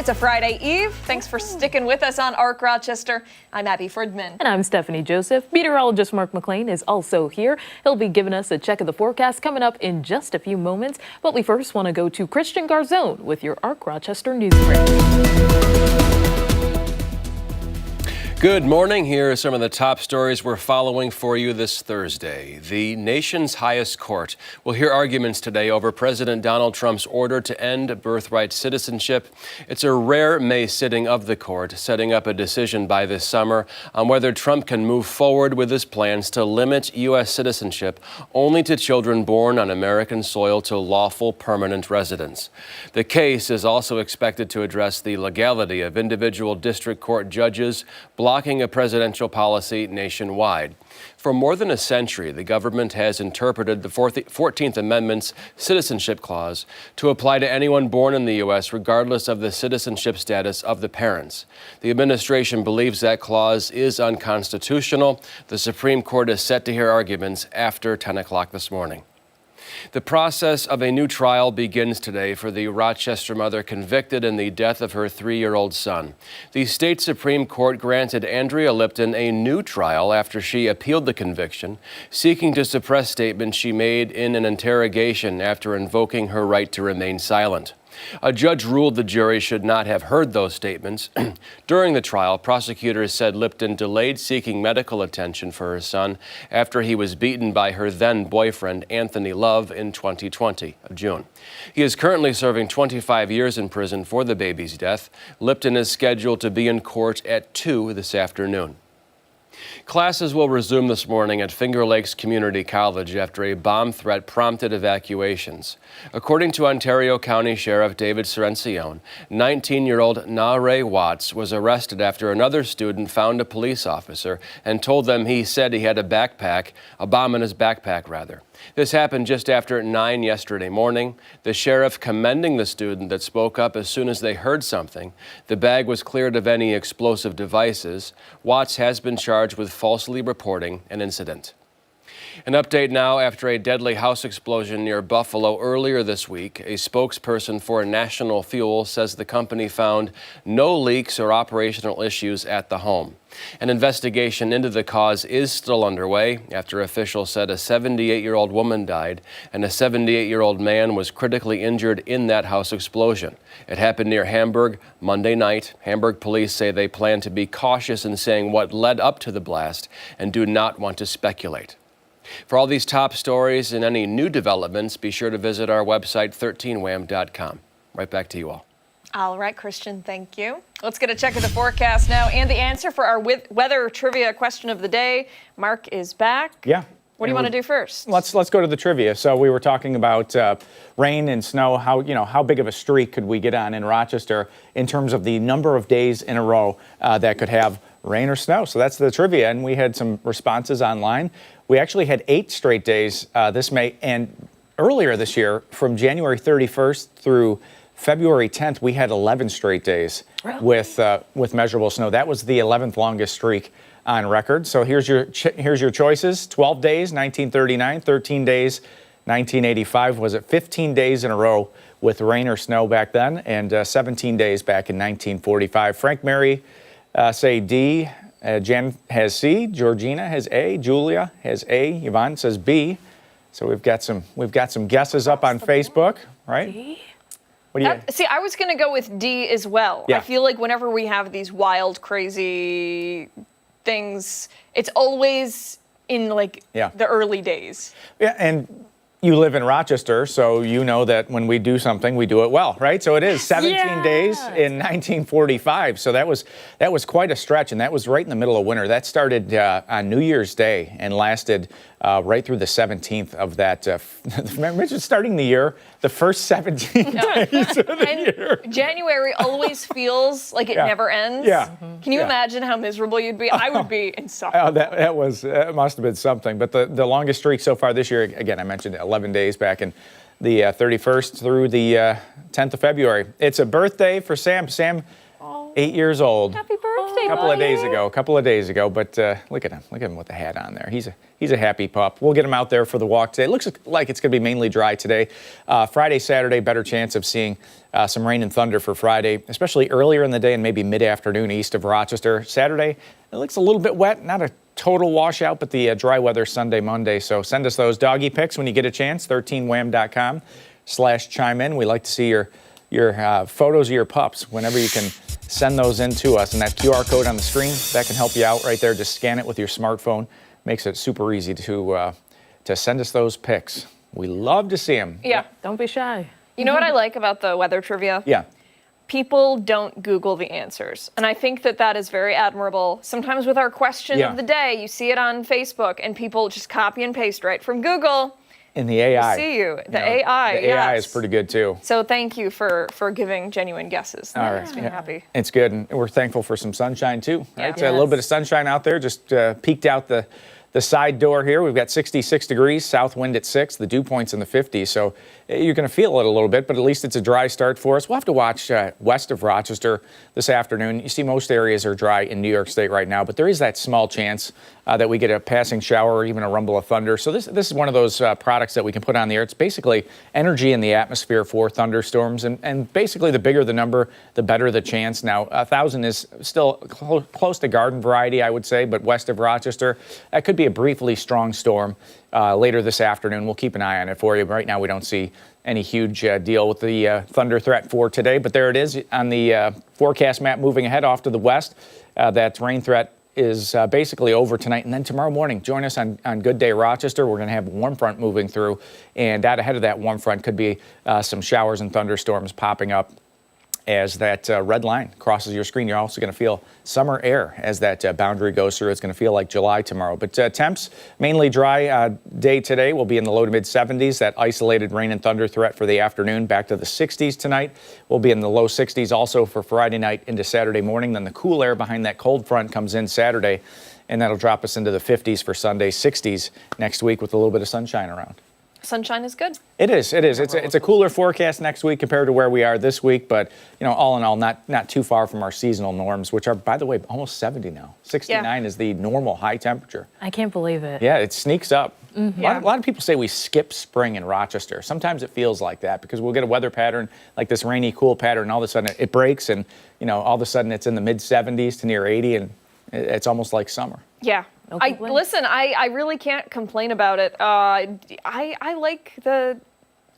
It's a Friday Eve. Thanks for sticking with us on ARC Rochester. I'm Abby Fridman. And I'm Stephanie Joseph. Meteorologist Mark McLean is also here. He'll be giving us a check of the forecast coming up in just a few moments. But we first want to go to Christian Garzone with your ARC Rochester news break. Good morning. Here are some of the top stories we're following for you this Thursday. The nation's highest court will hear arguments today over President Donald Trump's order to end birthright citizenship. It's a rare May sitting of the court, setting up a decision by this summer on whether Trump can move forward with his plans to limit U.S. citizenship only to children born on American soil to lawful permanent residents. The case is also expected to address the legality of individual district court judges blocking a presidential policy nationwide. For more than a century, the government has interpreted the 14th Amendment's citizenship clause to apply to anyone born in the U.S. regardless of the citizenship status of the parents. The administration believes that clause is unconstitutional. The Supreme Court is set to hear arguments after 10 o'clock this morning. The process of a new trial begins today for the Rochester mother convicted in the death of her 3-year-old son. The state Supreme Court granted Andrea Lipton a new trial after she appealed the conviction, seeking to suppress statements she made in an interrogation after invoking her right to remain silent. A judge ruled the jury should not have heard those statements. During the trial, prosecutors said Lipton delayed seeking medical attention for her son after he was beaten by her then-boyfriend, Anthony Love, in 2020 of June. He is currently serving 25 years in prison for the baby's death. Lipton is scheduled to be in court at 2 this afternoon. Classes will resume this morning at Finger Lakes Community College after a bomb threat prompted evacuations. According to Ontario County Sheriff David Serencione, 19-year-old Nare Watts was arrested after another student found a police officer and told them he said he had a bomb in his backpack. This happened just after 9 yesterday morning. The sheriff commending the student that spoke up as soon as they heard something. The bag was cleared of any explosive devices. Watts has been charged with falsely reporting an incident. An update now after a deadly house explosion near Buffalo earlier this week. A spokesperson for National Fuel says the company found no leaks or operational issues at the home. An investigation into the cause is still underway after officials said a 78-year-old woman died and a 78-year-old man was critically injured in that house explosion. It happened near Hamburg Monday night. Hamburg police say they plan to be cautious in saying what led up to the blast and do not want to speculate. For all these top stories and any new developments, be sure to visit our website, 13wham.com. Right back to you all. All right, Christian, thank you. Let's get a check of the forecast now and the answer for our weather trivia question of the day. Mark is back. Yeah. What do you want to do first? Let's go to the trivia. So we were talking about rain and snow. How big of a streak could we get on in Rochester in terms of the number of days in a row that could have rain or snow? So that's the trivia, and we had some responses online. We actually had 8 straight days this May, and earlier this year, from January 31st through February 10th, we had 11 straight days with measurable snow. That was the 11th longest streak on record. So here's your choices: 12 days, 1939; 13 days, 1985. Was it 15 days in a row with rain or snow back then, and 17 days back in 1945. Frank, Mary say D. Jan has C. Georgina has A. Julia has A. Yvonne says B. So we've got some guesses up on Facebook, right? D? What do you? See, I was going to go with D as well. Yeah. I feel like whenever we have these wild, crazy things, it's always in the early days. Yeah, and you live in Rochester, so you know that when we do something, we do it well, right? So it is 17 days in 1945. So that was quite a stretch, and that was right in the middle of winter. That started on New Year's Day and lasted right through the 17th of that. Remember, starting the year, the first 17 days of the year. January always feels like it never ends. Yeah. Can you imagine how miserable you'd be? I would be insufferable. That must have been something. But the longest streak so far this year, again, I mentioned 11 days back in the 31st through the 10th of February. It's a birthday for Sam. Sam 8 years old. Happy birthday, A couple of buddy. days ago. But look at him with the hat on there. He's a happy pup. We'll get him out there for the walk today. It looks like it's going to be mainly dry today. Friday, Saturday, better chance of seeing some rain and thunder for Friday, especially earlier in the day and maybe mid-afternoon east of Rochester. Saturday, it looks a little bit wet, not a total washout, but the dry weather Sunday, Monday. So send us those doggy pics when you get a chance. 13wham.com/chime in. We like to see your photos of your pups whenever you can send those in to us. And that QR code on the screen, that can help you out right there. Just scan it with your smartphone. Makes it super easy to send us those pics. We love to see them. Yeah. Don't be shy. You know what I like about the weather trivia? Yeah. People don't Google the answers. And I think that is very admirable. Sometimes with our question of the day, you see it on Facebook and people just copy and paste right from Google. In the AI. See you. The AI, The AI is pretty good too. So thank you for giving genuine guesses. That All right. makes me happy. It's good, and we're thankful for some sunshine too. Right? Yeah. A little bit of sunshine out there. Just peeked out the side door here. We've got 66 degrees, south wind at 6, the dew point's in the 50s. So you're going to feel it a little bit, but at least it's a dry start for us. We'll have to watch west of Rochester this afternoon. You see most areas are dry in New York State right now, but there is that small chance that we get a passing shower or even a rumble of thunder. So this is one of those products that we can put on the air. It's basically energy in the atmosphere for thunderstorms, and basically the bigger the number, the better the chance. Now, 1,000 is still close to garden variety, I would say, but west of Rochester, that could be a briefly strong storm later this afternoon. We'll keep an eye on it for you. Right now, we don't see any huge deal with the thunder threat for today, but there it is on the forecast map moving ahead off to the west. That rain threat is basically over tonight, and then tomorrow morning, join us on Good Day Rochester. We're going to have a warm front moving through, and out ahead of that warm front could be some showers and thunderstorms popping up as that red line crosses your screen. You're also going to feel summer air as that boundary goes through. It's going to feel like July tomorrow. But temps, mainly dry day today. Will be in the low to mid 70s. That isolated rain and thunder threat for the afternoon back to the 60s tonight. We'll be in the low 60s also for Friday night into Saturday morning. Then the cool air behind that cold front comes in Saturday, and that'll drop us into the 50s for Sunday, 60s next week with a little bit of sunshine around. Sunshine is good. It is. It's a cooler forecast next week compared to where we are this week, but all in all, not too far from our seasonal norms, which are, by the way, almost 70 now. 69 is the normal high temperature. I can't believe it. Yeah, it sneaks up. Mm-hmm. A lot of people say we skip spring in Rochester. Sometimes it feels like that because we'll get a weather pattern like this rainy, cool pattern, and all of a sudden it breaks, and all of a sudden it's in the mid 70s to near 80, and it's almost like summer. Yeah. I really can't complain about it. I like the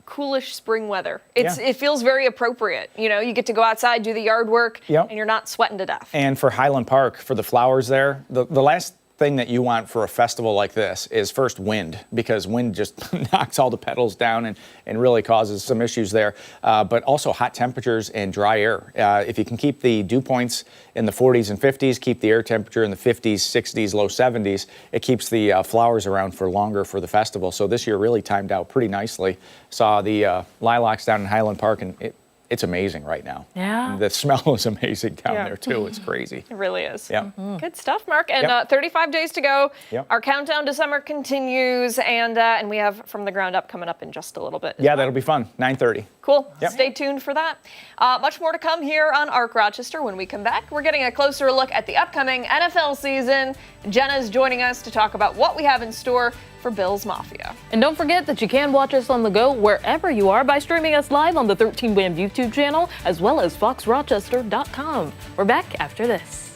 coolish spring weather. It feels very appropriate. You get to go outside, do the yard work, and you're not sweating to death. And for Highland Park, for the flowers there, the last thing that you want for a festival like this is first wind, because wind just knocks all the petals down and really causes some issues there. But also hot temperatures and dry air. If you can keep the dew points in the 40s and 50s, keep the air temperature in the 50s, 60s, low 70s, it keeps the flowers around for longer for the festival. So this year really timed out pretty nicely. Saw the lilacs down in Highland Park, and it's amazing right now. Yeah. The smell is amazing down there, too. It's crazy. It really is. Yeah. Good stuff, Mark. And 35 days to go. Yep. Our countdown to summer continues, and we have From the Ground Up coming up in just a little bit. Yeah, that'll be fun. 9:30. Cool. Yep. Stay tuned for that. Much more to come here on Arc Rochester. When we come back, we're getting a closer look at the upcoming NFL season. Jenna's joining us to talk about what we have in store for Bills Mafia. And don't forget that you can watch us on the go wherever you are by streaming us live on the 13 Wham YouTube channel, as well as foxrochester.com. We're back after this.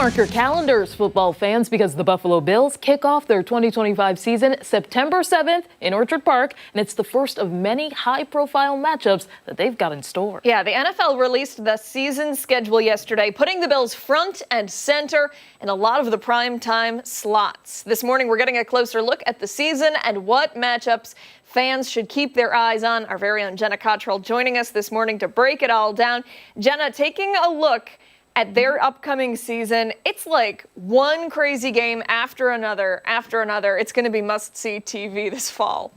Mark your calendars, football fans, because the Buffalo Bills kick off their 2025 season September 7th in Orchard Park, and it's the first of many high-profile matchups that they've got in store. Yeah, the NFL released the season schedule yesterday, putting the Bills front and center in a lot of the primetime slots. This morning, we're getting a closer look at the season and what matchups fans should keep their eyes on. Our very own Jenna Cottrell joining us this morning to break it all down. Jenna, taking a look at their upcoming season, it's like one crazy game after another. It's going to be must-see TV this fall.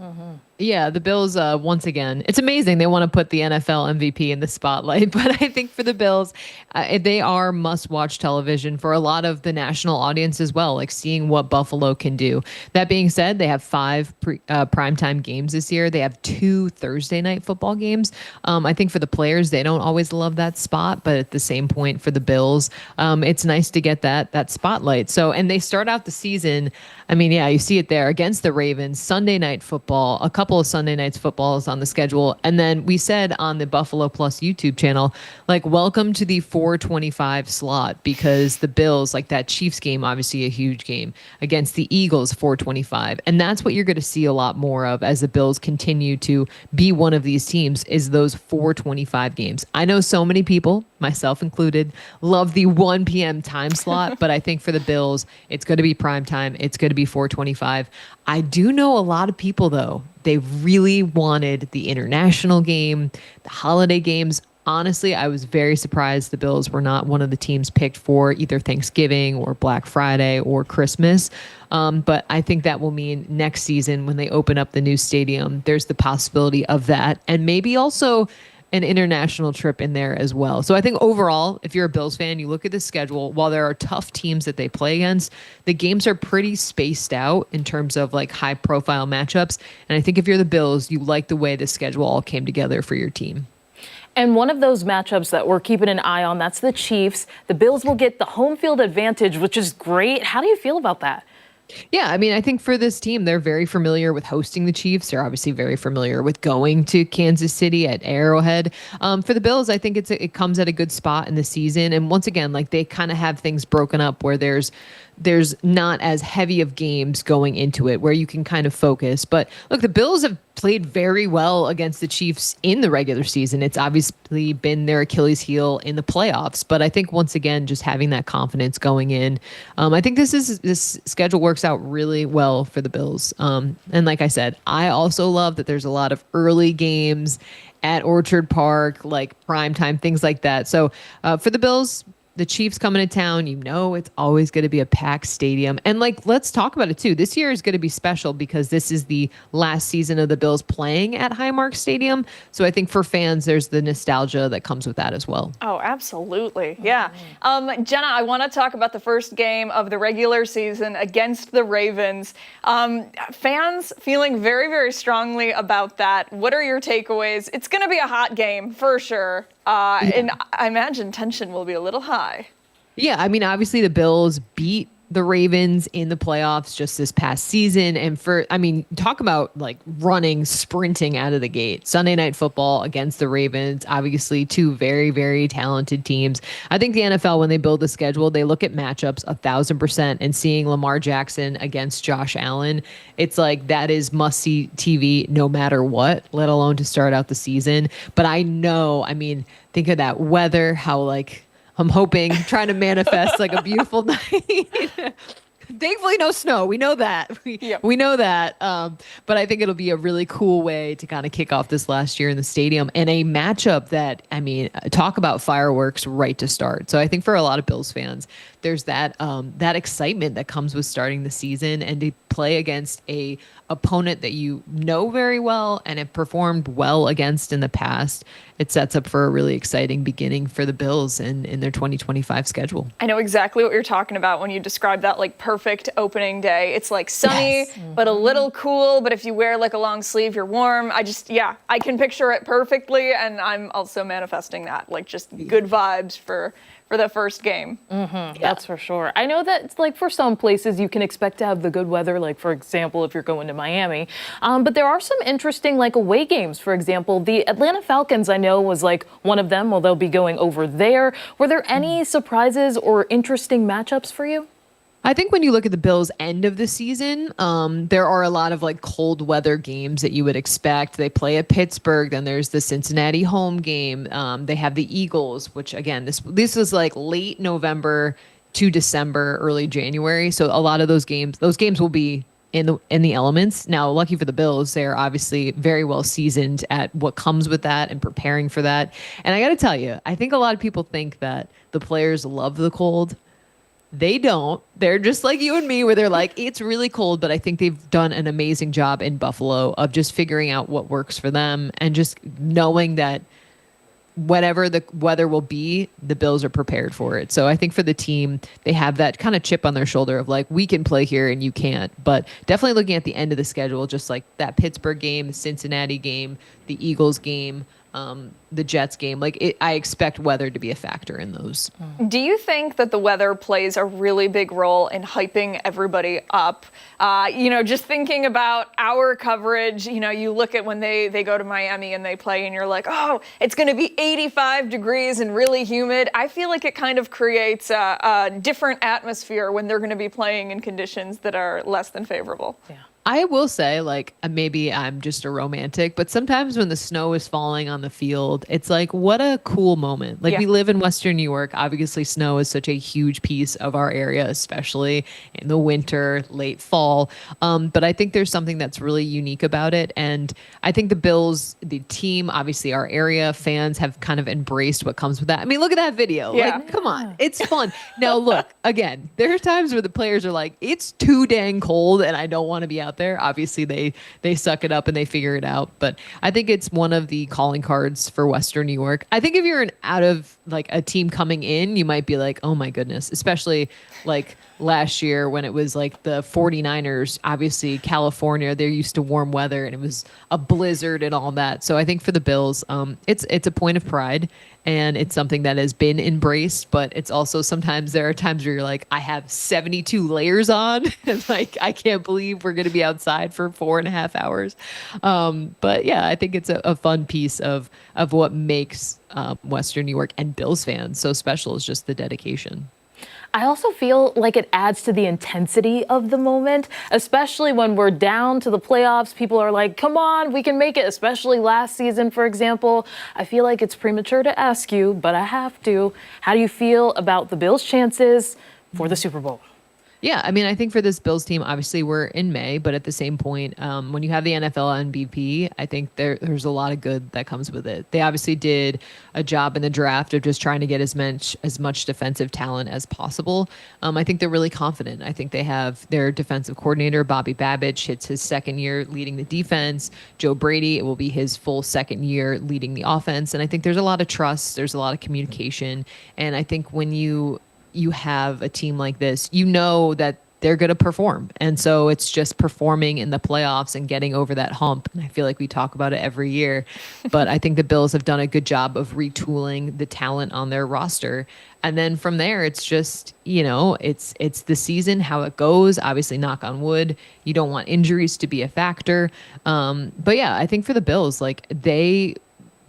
Yeah, the Bills, once again, it's amazing. They want to put the NFL MVP in the spotlight, but I think for the Bills, they are must-watch television for a lot of the national audience as well, like seeing what Buffalo can do. That being said, they have 5 primetime games this year. They have 2 Thursday night football games. I think for the players, they don't always love that spot, but at the same point for the Bills, it's nice to get that spotlight. So, and they start out the season, I mean, yeah, you see it there against the Ravens, Sunday night football, a couple of Sunday nights footballs on the schedule. And then we said on the Buffalo Plus YouTube channel, like, welcome to the 425 slot, because the Bills, like that Chiefs game, obviously a huge game, against the Eagles, 425. And that's what you're going to see a lot more of as the Bills continue to be one of these teams, is those 425 games. I know so many people, myself included, love the 1 p.m. time slot, but I think for the Bills, it's going to be prime time. It's going to be 425. I do know a lot of people, though, they really wanted the international game, the holiday games. Honestly, I was very surprised the Bills were not one of the teams picked for either Thanksgiving or Black Friday or Christmas. But I think that will mean next season when they open up the new stadium, there's the possibility of that. And maybe also an international trip in there as well. So I think overall, if you're a Bills fan, you look at the schedule, while there are tough teams that they play against, the games are pretty spaced out in terms of like high profile matchups. And I think if you're the Bills, you like the way the schedule all came together for your team. And one of those matchups that we're keeping an eye on, that's the Chiefs. The Bills will get the home field advantage, which is great. How do you feel about that? Yeah, I mean, I think for this team, they're very familiar with hosting the Chiefs. They're obviously very familiar with going to Kansas City at Arrowhead. For the Bills, I think it comes at a good spot in the season. And once again, like, they kind of have things broken up where there's not as heavy of games going into it, where you can kind of focus. But look, the Bills have played very well against the Chiefs in the regular season. It's obviously been their Achilles heel in the playoffs. But I think once again, just having that confidence going in, I think this schedule works out really well for the Bills. And like I said, I also love that there's a lot of early games at Orchard Park, like primetime, things like that. So for the Bills, the Chiefs coming to town, it's always going to be a packed stadium. And like, let's talk about it too. This year is going to be special because this is the last season of the Bills playing at Highmark Stadium. So I think for fans, there's the nostalgia that comes with that as well. Oh, absolutely. Yeah. Jenna, I want to talk about the first game of the regular season against the Ravens. Fans feeling very, very strongly about that. What are your takeaways? It's going to be a hot game for sure. And I imagine tension will be a little high. Yeah, I mean, obviously the Bills beat the Ravens in the playoffs just this past season. And talk about like sprinting out of the gate. Sunday Night Football against the Ravens, obviously 2 very, very talented teams. I think the NFL, when they build the schedule, they look at matchups 1,000%, and seeing Lamar Jackson against Josh Allen, it's like that is must-see TV no matter what, let alone to start out the season. But think of that weather, how like, I'm hoping, trying to manifest like a beautiful night. Thankfully, no snow. We know that. We know that. But I think it'll be a really cool way to kind of kick off this last year in the stadium, and a matchup that, talk about fireworks right to start. So I think for a lot of Bills fans, there's that excitement that comes with starting the season, and to play against a opponent that you know very well and have performed well against in the past. It sets up for a really exciting beginning for the Bills in their 2025 schedule. I know exactly what you're talking about when you describe that like perfect opening day. It's like sunny, but a little cool. But if you wear like a long sleeve, you're warm. I can picture it perfectly. And I'm also manifesting that, like just good vibes for the first game. Mm-hmm. That's for sure. I know that it's like for some places you can expect to have the good weather, like for example, if you're going to Miami. But there are some interesting like away games. For example, the Atlanta Falcons, I know, was like one of them. Well, they'll be going over there. Were there any surprises or interesting matchups for you? I think when you look at the Bills' end of the season, there are a lot of like cold weather games that you would expect. They play at Pittsburgh, then there's the Cincinnati home game. They have the Eagles, which again, this was like late November to December, early January. So a lot of those games will be in the elements. Now, lucky for the Bills, they're obviously very well seasoned at what comes with that and preparing for that. And I got to tell you, I think a lot of people think that the players love the cold. They don't. They're just like you and me, where they're like, it's really cold, but I think they've done an amazing job in Buffalo of just figuring out what works for them and just knowing that whatever the weather will be, the Bills are prepared for it. So I think for the team, they have that kind of chip on their shoulder of like, we can play here and you can't. But definitely looking at the end of the schedule, just like that Pittsburgh game, the Cincinnati game, the Eagles game, the Jets game, I expect weather to be a factor in those. Do you think that the weather plays a really big role in hyping everybody up? Just thinking about our coverage, you look at when they go to Miami and they play and you're like, oh, it's going to be 85 degrees and really humid. I feel like it kind of creates a different atmosphere when they're going to be playing in conditions that are less than favorable. Yeah. I will say, maybe I'm just a romantic, but sometimes when the snow is falling on the field, it's like, what a cool moment. We live in Western New York. Obviously, snow is such a huge piece of our area, especially in the winter, late fall. But I think there's something that's really unique about it. And I think the Bills, the team, obviously our area fans have kind of embraced what comes with that. I mean, look at that video. Yeah. Come on. It's fun. Now, look, again, there are times where the players are like, it's too dang cold and I don't want to be out there. Obviously, they suck it up and they figure it out. But I think it's one of the calling cards for Western New York. I think if you're out of a team coming in, you might be like, oh my goodness, especially last year when it was the 49ers, obviously California, they're used to warm weather and it was a blizzard and all that. So I think for the Bills, it's a point of pride and it's something that has been embraced, but it's also sometimes there are times where you're like, I have 72 layers on and I can't believe we're going to be outside for 4.5 hours. But yeah, I think it's a fun piece of what makes Western New York and Bills fans so special is just the dedication. I also feel like it adds to the intensity of the moment, especially when we're down to the playoffs. People are like, come on, we can make it, especially last season, for example. I feel like it's premature to ask you, but I have to. How do you feel about the Bills' chances for the Super Bowl? Yeah, I mean, I think for this Bills team, obviously we're in May, but at the same point, when you have the NFL MVP, I think there's a lot of good that comes with it. They obviously did a job in the draft of just trying to get as much defensive talent as possible. I think they're really confident. I think they have their defensive coordinator, Bobby Babich. It's his second year leading the defense. Joe Brady, it will be his full second year leading the offense. And I think there's a lot of trust. There's a lot of communication. And I think when you have a team like this, you know that they're going to perform. And so it's just performing in the playoffs and getting over that hump. And I feel like we talk about it every year, but I think the Bills have done a good job of retooling the talent on their roster. And then from there, it's just, it's the season, how it goes. Obviously, knock on wood, you don't want injuries to be a factor. But yeah, I think for the Bills,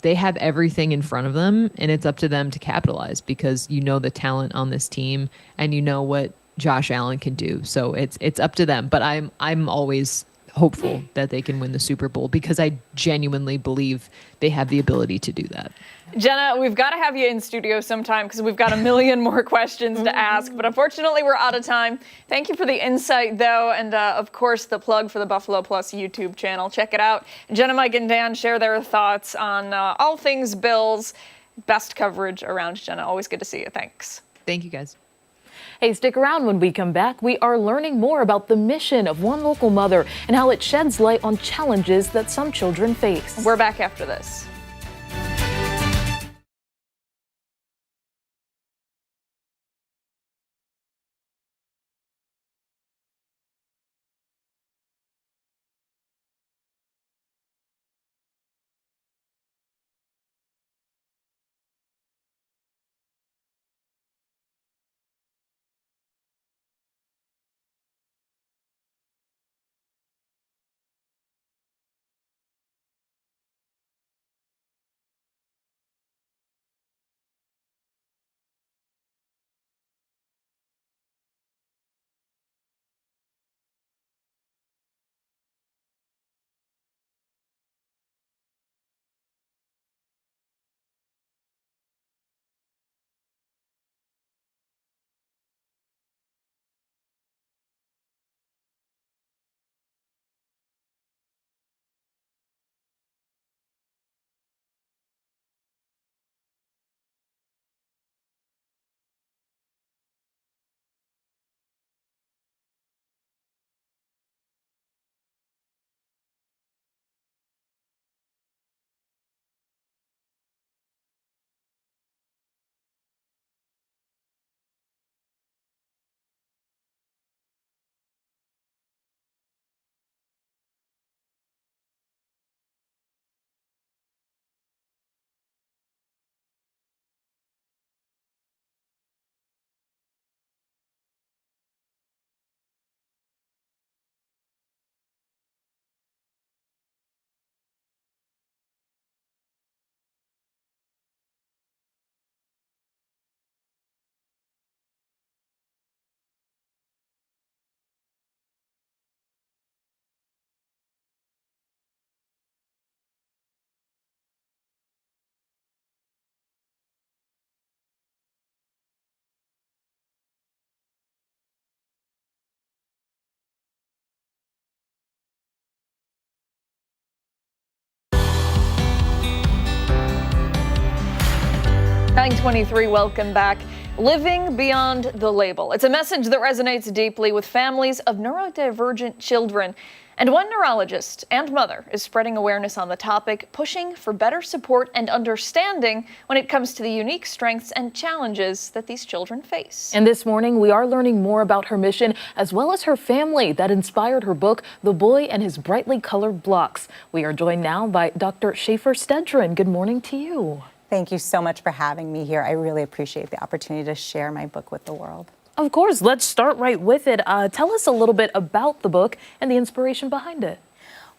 they have everything in front of them and it's up to them to capitalize because the talent on this team and what Josh Allen can do. So it's up to them. But I'm always hopeful that they can win the Super Bowl because I genuinely believe they have the ability to do that. Jenna, we've got to have you in studio sometime because we've got a million more questions to ask, but unfortunately we're out of time. Thank you for the insight, though, and of course the plug for the Buffalo Plus YouTube channel. Check it out. Jenna, Mike, and Dan share their thoughts on all things Bills. Best coverage around, Jenna. Always good to see you. Thanks. Thank you, guys. Hey, stick around when we come back. We are learning more about the mission of One Local Mother and how it sheds light on challenges that some children face. We're back after this. 9:23, welcome back. Living beyond the label. It's a message that resonates deeply with families of neurodivergent children. And one neurologist and mother is spreading awareness on the topic, pushing for better support and understanding when it comes to the unique strengths and challenges that these children face. And this morning, we are learning more about her mission as well as her family that inspired her book, The Boy and His Brightly Colored Blocks. We are joined now by Dr. Schaefer Stedron. Good morning to you. Thank you so much for having me here. I really appreciate the opportunity to share my book with the world. Of course, let's start right with it. Tell us a little bit about the book and the inspiration behind it.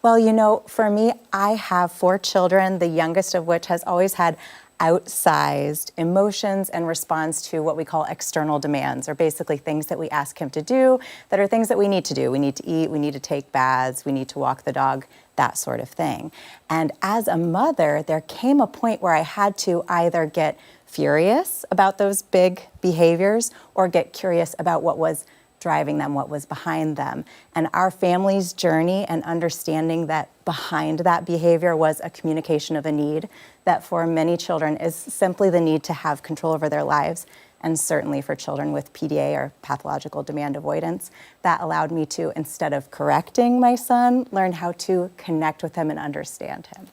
Well, you know, for me, I have 4 children, the youngest of which has always had outsized emotions and responds to what we call external demands, or basically things that we ask him to do that are things that we need to do. We need to eat, we need to take baths, we need to walk the dog, that sort of thing. And as a mother, there came a point where I had to either get furious about those big behaviors or get curious about what was driving them, what was behind them. And our family's journey and understanding that behind that behavior was a communication of a need that for many children is simply the need to have control over their lives. And certainly for children with PDA or pathological demand avoidance, that allowed me to, instead of correcting my son, learn how to connect with him and understand him.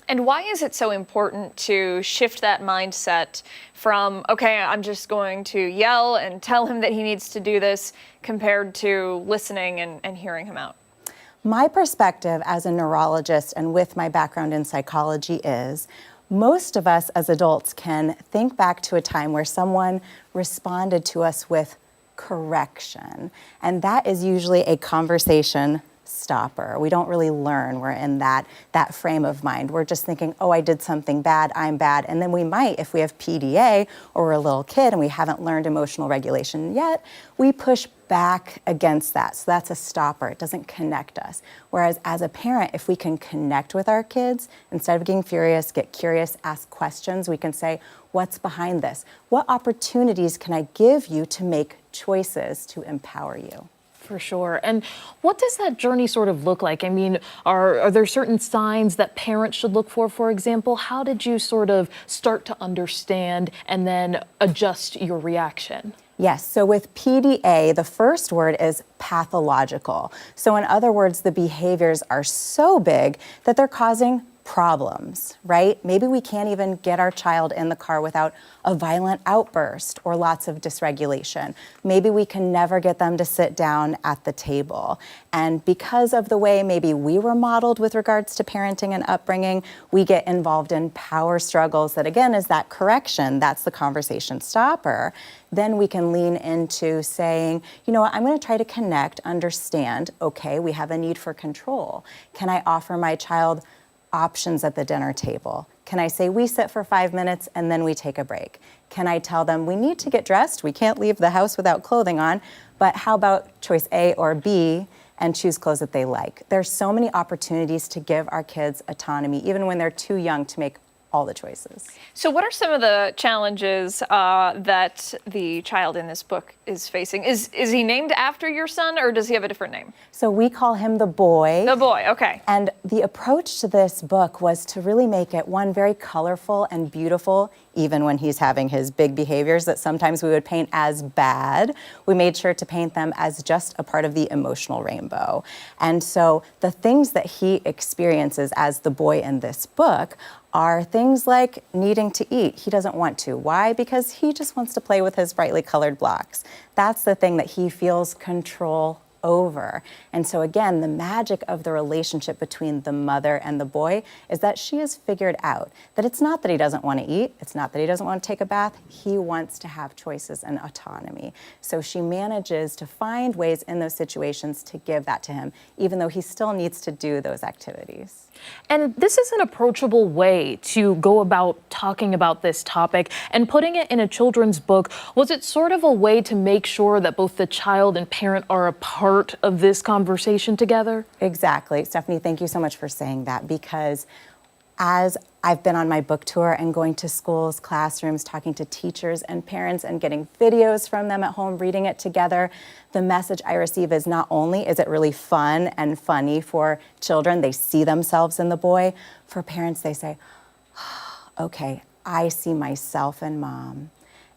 And why is it so important to shift that mindset from, okay, I'm just going to yell and tell him that he needs to do this, compared to listening and hearing him out? My perspective as a neurologist and with my background in psychology is most of us as adults can think back to a time where someone responded to us with correction. And that is usually a conversation stopper. We don't really learn. We're in that frame of mind. We're just thinking, oh, I did something bad, I'm bad. And then we might, if we have PDA or we're a little kid and we haven't learned emotional regulation yet, we push back against that. So that's a stopper. It doesn't connect us. Whereas as a parent, if we can connect with our kids, instead of getting furious, get curious, ask questions, we can say, what's behind this? What opportunities can I give you to make choices to empower you? For sure. And what does that journey sort of look like? I mean, are there certain signs that parents should look for example? How did you sort of start to understand and then adjust your reaction? Yes, so with PDA, the first word is pathological. So in other words, the behaviors are so big that they're causing problems, right? Maybe we can't even get our child in the car without a violent outburst or lots of dysregulation. Maybe we can never get them to sit down at the table. And because of the way maybe we were modeled with regards to parenting and upbringing, we get involved in power struggles that again is that correction, that's the conversation stopper. Then we can lean into saying, you know what, I'm going to try to connect, understand, okay, we have a need for control. Can I offer my child options at the dinner table? Can I say we sit for 5 minutes and then we take a break? Can I tell them we need to get dressed, we can't leave the house without clothing on, but how about choice A or B and choose clothes that they like? There's so many opportunities to give our kids autonomy, even when they're too young to make all the choices. So what are some of the challenges that the child in this book is facing? Is he named after your son or does he have a different name? So we call him the boy. The boy, okay. And the approach to this book was to really make it one very colorful and beautiful, even when he's having his big behaviors that sometimes we would paint as bad. We made sure to paint them as just a part of the emotional rainbow. And so the things that he experiences as the boy in this book are things like needing to eat. He doesn't want to. Why? Because he just wants to play with his brightly colored blocks. That's the thing that he feels control over. And so again, the magic of the relationship between the mother and the boy is that she has figured out that it's not that he doesn't want to eat, it's not that he doesn't want to take a bath, he wants to have choices and autonomy. So she manages to find ways in those situations to give that to him, even though he still needs to do those activities. And this is an approachable way to go about talking about this topic and putting it in a children's book. Was it sort of a way to make sure that both the child and parent are a part of this conversation together? Exactly. Stephanie, thank you so much for saying that, because as I've been on my book tour and going to schools, classrooms, talking to teachers and parents and getting videos from them at home, reading it together, the message I receive is not only is it really fun and funny for children, they see themselves in the boy, for parents they say, okay, I see myself in Mom,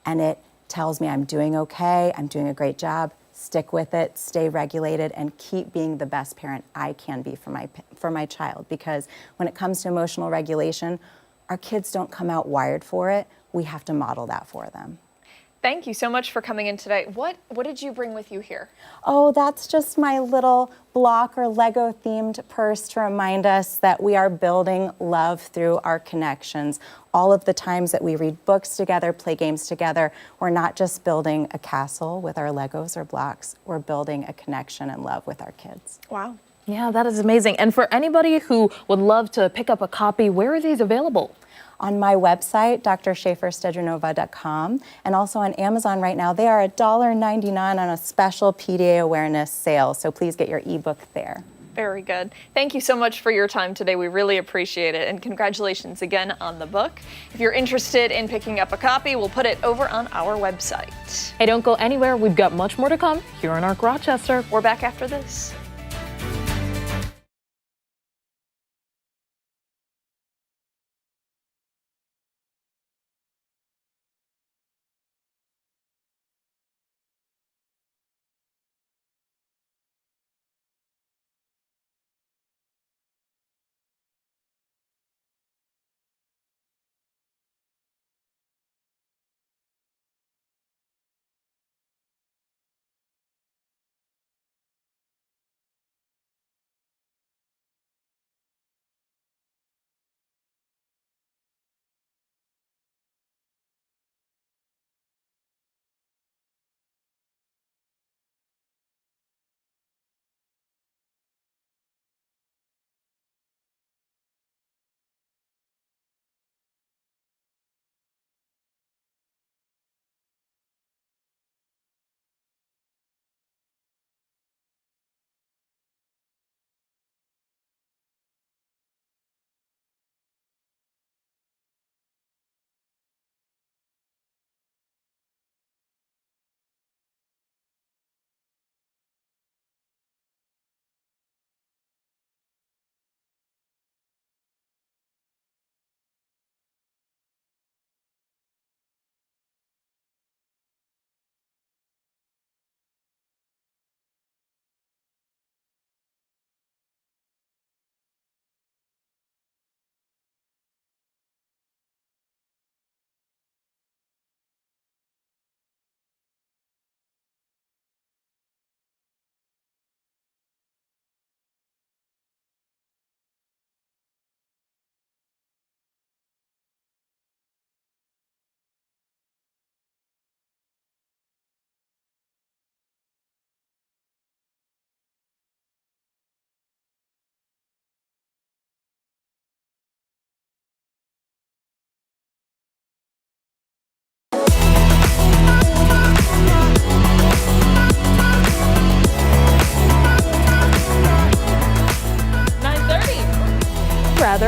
and it tells me I'm doing okay, I'm doing a great job. Stick with it, stay regulated, and keep being the best parent I can be for my child. Because when it comes to emotional regulation, our kids don't come out wired for it. We have to model that for them. Thank you so much for coming in today. What did you bring with you here? Oh, that's just my little block or Lego themed purse to remind us that we are building love through our connections. All of the times that we read books together, play games together, we're not just building a castle with our Legos or blocks, we're building a connection and love with our kids. Wow. Yeah, that is amazing. And for anybody who would love to pick up a copy, where are these available? On my website, drschaeferstedronova.com, and also on Amazon right now. They are $1.99 on a special PDA awareness sale, so please get your ebook there. Very good. Thank you so much for your time today. We really appreciate it, and congratulations again on the book. If you're interested in picking up a copy, we'll put it over on our website. Hey, don't go anywhere. We've got much more to come here on ARC Rochester. We're back after this.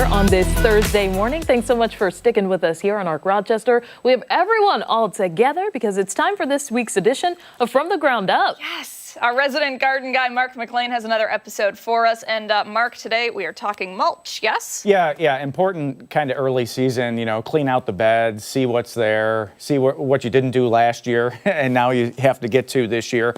On this Thursday morning. Thanks so much for sticking with us here on ARC Rochester. We have everyone all together because it's time for this week's edition of From the Ground Up. Yes, our resident garden guy, Mark McLean, has another episode for us. And Mark, today we are talking mulch, yes? Yeah, important kind of early season, clean out the beds, see what's there, see what you didn't do last year and now you have to get to this year.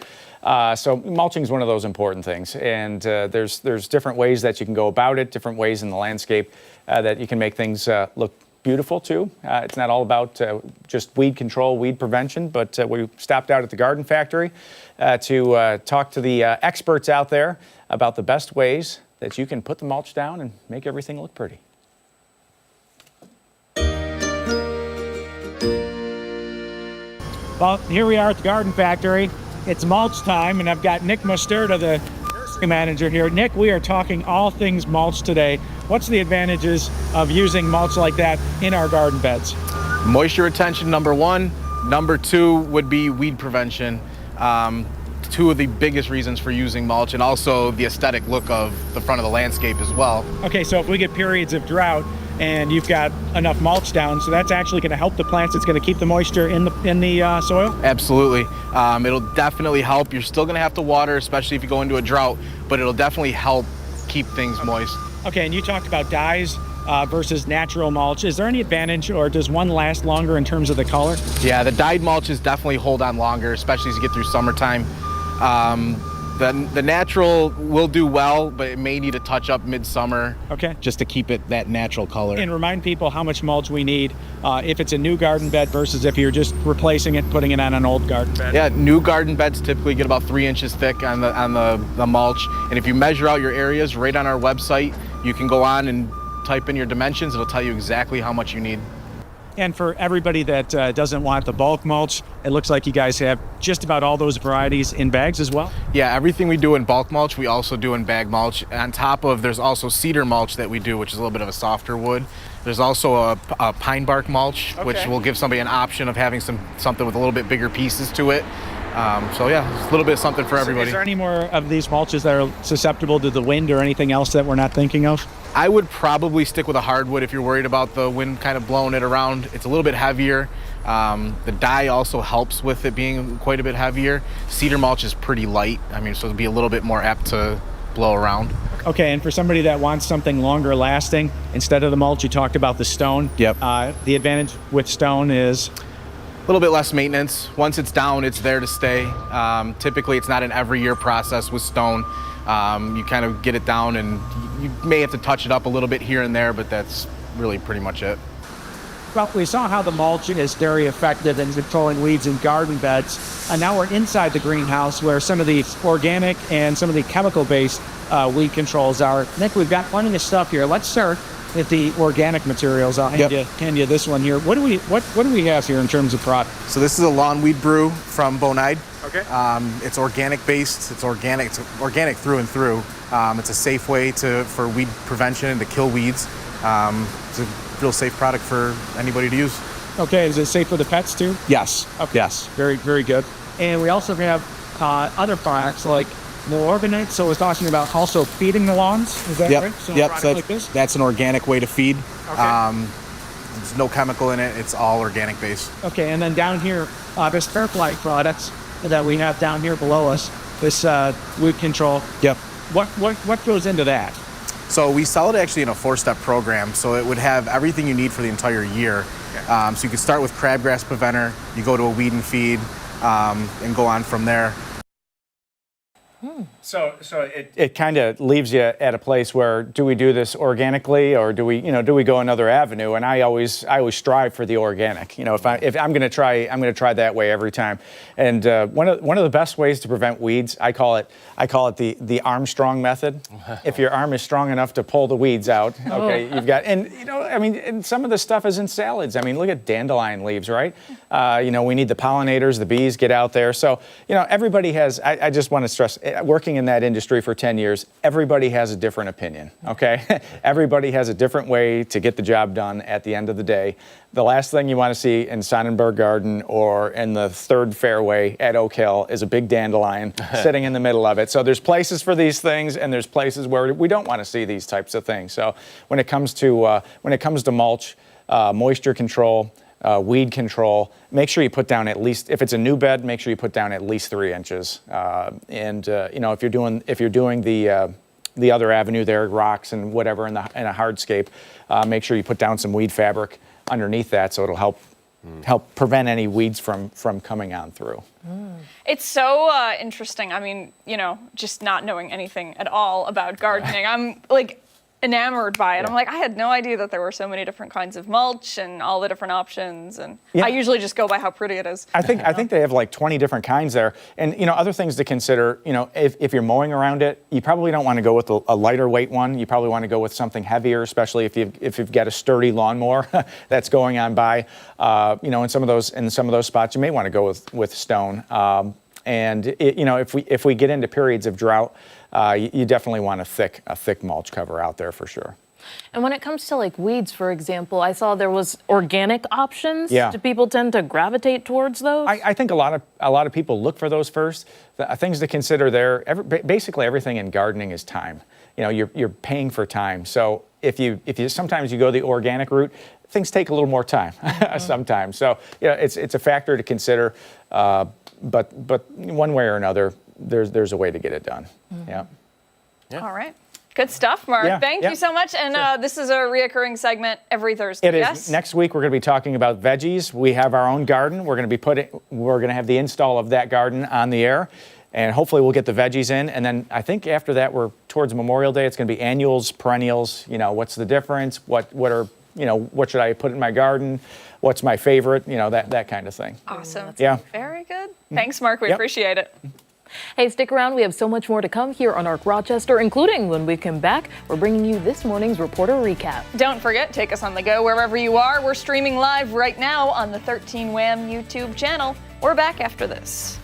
So mulching is one of those important things, and there's different ways that you can go about it, different ways in the landscape that you can make things look beautiful too. It's not all about just weed control, weed prevention, but we stopped out at the Garden Factory to talk to the experts out there about the best ways that you can put the mulch down and make everything look pretty. Well, here we are at the Garden Factory. It's mulch time, and I've got Nick Musturda, the nursery manager here. Nick, we are talking all things mulch today. What's the advantages of using mulch like that in our garden beds? Moisture retention, number one. Number two would be weed prevention. Two of the biggest reasons for using mulch, and also the aesthetic look of the front of the landscape as well. Okay, so if we get periods of drought and you've got enough mulch down, so that's actually going to help the plants. It's going to keep the moisture in the soil? Absolutely. It'll definitely help. You're still going to have to water, especially if you go into a drought, but it'll definitely help keep things moist. Okay, and you talked about dyes. versus natural mulch. Is there any advantage, or does one last longer in terms of the color? Yeah, the dyed mulches definitely hold on longer, especially as you get through summertime. The natural will do well, but it may need a touch up midsummer. Okay. Just to keep it that natural color. And remind people how much mulch we need if it's a new garden bed versus if you're just replacing it, putting it on an old garden bed. Yeah, new garden beds typically get about 3 inches thick on the mulch. And if you measure out your areas right on our website, you can go on and type in your dimensions. It'll tell you exactly how much you need. And for everybody that doesn't want the bulk mulch, it looks like you guys have just about all those varieties in bags as well? Yeah, everything we do in bulk mulch, we also do in bag mulch. On top of, there's also cedar mulch that we do, which is a little bit of a softer wood. There's also a pine bark mulch, which will give somebody an option of having something with a little bit bigger pieces to it. So yeah, it's a little bit of something for everybody. Is there any more of these mulches that are susceptible to the wind or anything else that we're not thinking of? I would probably stick with a hardwood if you're worried about the wind kind of blowing it around. It's a little bit heavier. The dye also helps with it being quite a bit heavier. Cedar mulch is pretty light. I mean, so it'll be a little bit more apt to blow around. Okay, and for somebody that wants something longer lasting, instead of the mulch, you talked about the stone. Yep. The advantage with stone is? A little bit less maintenance. Once it's down, it's there to stay. Typically, it's not an every year process with stone. You kind of get it down and you may have to touch it up a little bit here and there, but that's really pretty much it. Well, we saw how the mulch is very effective in controlling weeds in garden beds. And now we're inside the greenhouse where some of the organic and some of the chemical-based weed controls are. Nick, we've got plenty of stuff here. Let's start with the organic materials. I'll hand you this one here. What do we have here in terms of product? So this is a lawn weed brew from Bonide. Okay. It's organic based. It's organic through and through. It's a safe way for weed prevention and to kill weeds. It's a real safe product for anybody to use. Okay, is it safe for the pets too? Yes. Okay. Yes. Very, very good. And we also have other products like more organic. So we're talking about also feeding the lawns. Is that right? So That's an organic way to feed. Okay. There's no chemical in it. It's all organic based. Okay, and then down here, there's Fairflight products that we have down here below us. This weed control. Yep. What goes into that? So we sell it actually in a 4-step program. So it would have everything you need for the entire year. Okay. So you could start with crabgrass preventer. You go to a weed and feed, and go on from there. So it kind of leaves you at a place where, do we do this organically, or do we go another avenue? And I always strive for the organic. If I'm going to try that way every time. And one of the best ways to prevent weeds, I call it the Armstrong method. If your arm is strong enough to pull the weeds out, okay, you've got. And some of the stuff is in salads. I mean, look at dandelion leaves, right? We need the pollinators, the bees get out there. So everybody has. I just want to stress. Working in that industry for 10 years, everybody has a different opinion, okay? Everybody has a different way to get the job done at the end of the day. The last thing you want to see in Sonnenberg Garden or in the third fairway at Oak Hill is a big dandelion sitting in the middle of it. So there's places for these things, and there's places where we don't want to see these types of things. So when it comes to mulch, moisture control, weed control, make sure you put down at least, if it's a new bed, make sure you put down at least 3 inches. If you're doing the other avenue there, rocks and whatever in a hardscape, make sure you put down some weed fabric underneath that, so it'll help prevent any weeds from coming on through. It's so interesting. I mean, just not knowing anything at all about gardening, I'm like enamored by it. Yeah. I'm like, I had no idea that there were so many different kinds of mulch and all the different options. And I usually just go by how pretty it is. I think they have like 20 different kinds there. And other things to consider. If you're mowing around it, you probably don't want to go with a lighter weight one. You probably want to go with something heavier, especially if you've got a sturdy lawnmower that's going on by. In some of those spots, you may want to go with stone. If we get into periods of drought, you definitely want a thick mulch cover out there for sure. And when it comes to like weeds, for example, I saw there was organic options. Yeah. Do people tend to gravitate towards those? I think a lot of people look for those first. Things to consider there. Basically, everything in gardening is time. You're paying for time. So if you sometimes you go the organic route, things take a little more time sometimes. So it's a factor to consider. But one way or another, there's a way to get it done. Yeah. All right. Good stuff, Mark. Yeah, Thank yeah. you so much. And this is a reoccurring segment every Thursday. It is. Yes? Next week we're going to be talking about veggies. We have our own garden. We're going to have the install of that garden on the air, and hopefully we'll get the veggies in. And then I think after that we're towards Memorial Day. It's going to be annuals, perennials. You know, what's the difference? What should I put in my garden? What's my favorite? You know, that kind of thing. Awesome. Yeah. Very good. Thanks, Mark. We Yep. appreciate it. Hey, stick around. We have so much more to come here on ARC Rochester, including when we come back, we're bringing you this morning's reporter recap. Don't forget, take us on the go wherever you are. We're streaming live right now on the 13 Wham YouTube channel. We're back after this.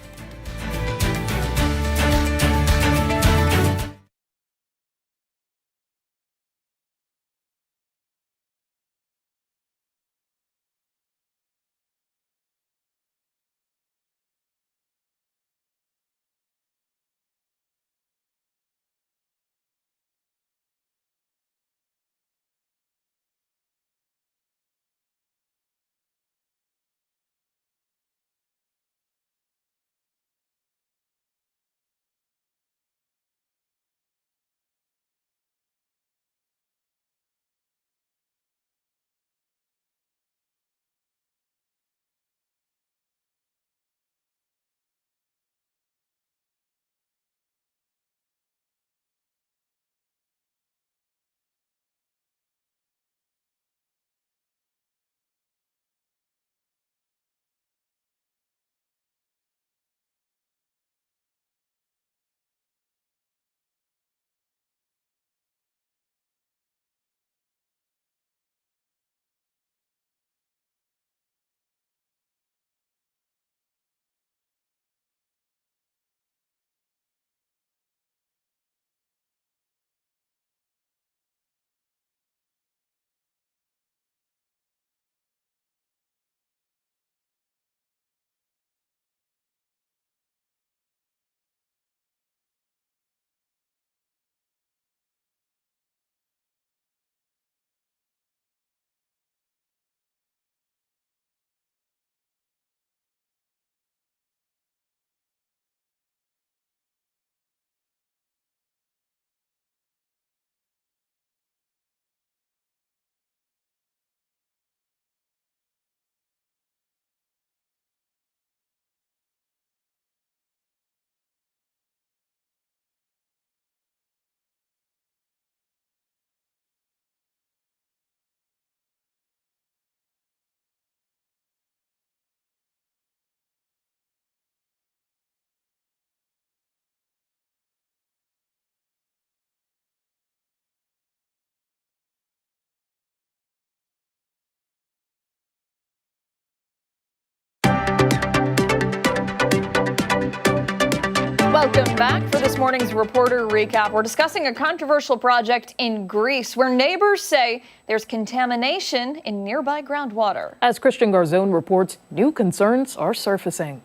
Welcome back for this morning's reporter recap. We're discussing a controversial project in Greece where neighbors say there's contamination in nearby groundwater. As Christian Garzone reports, new concerns are surfacing.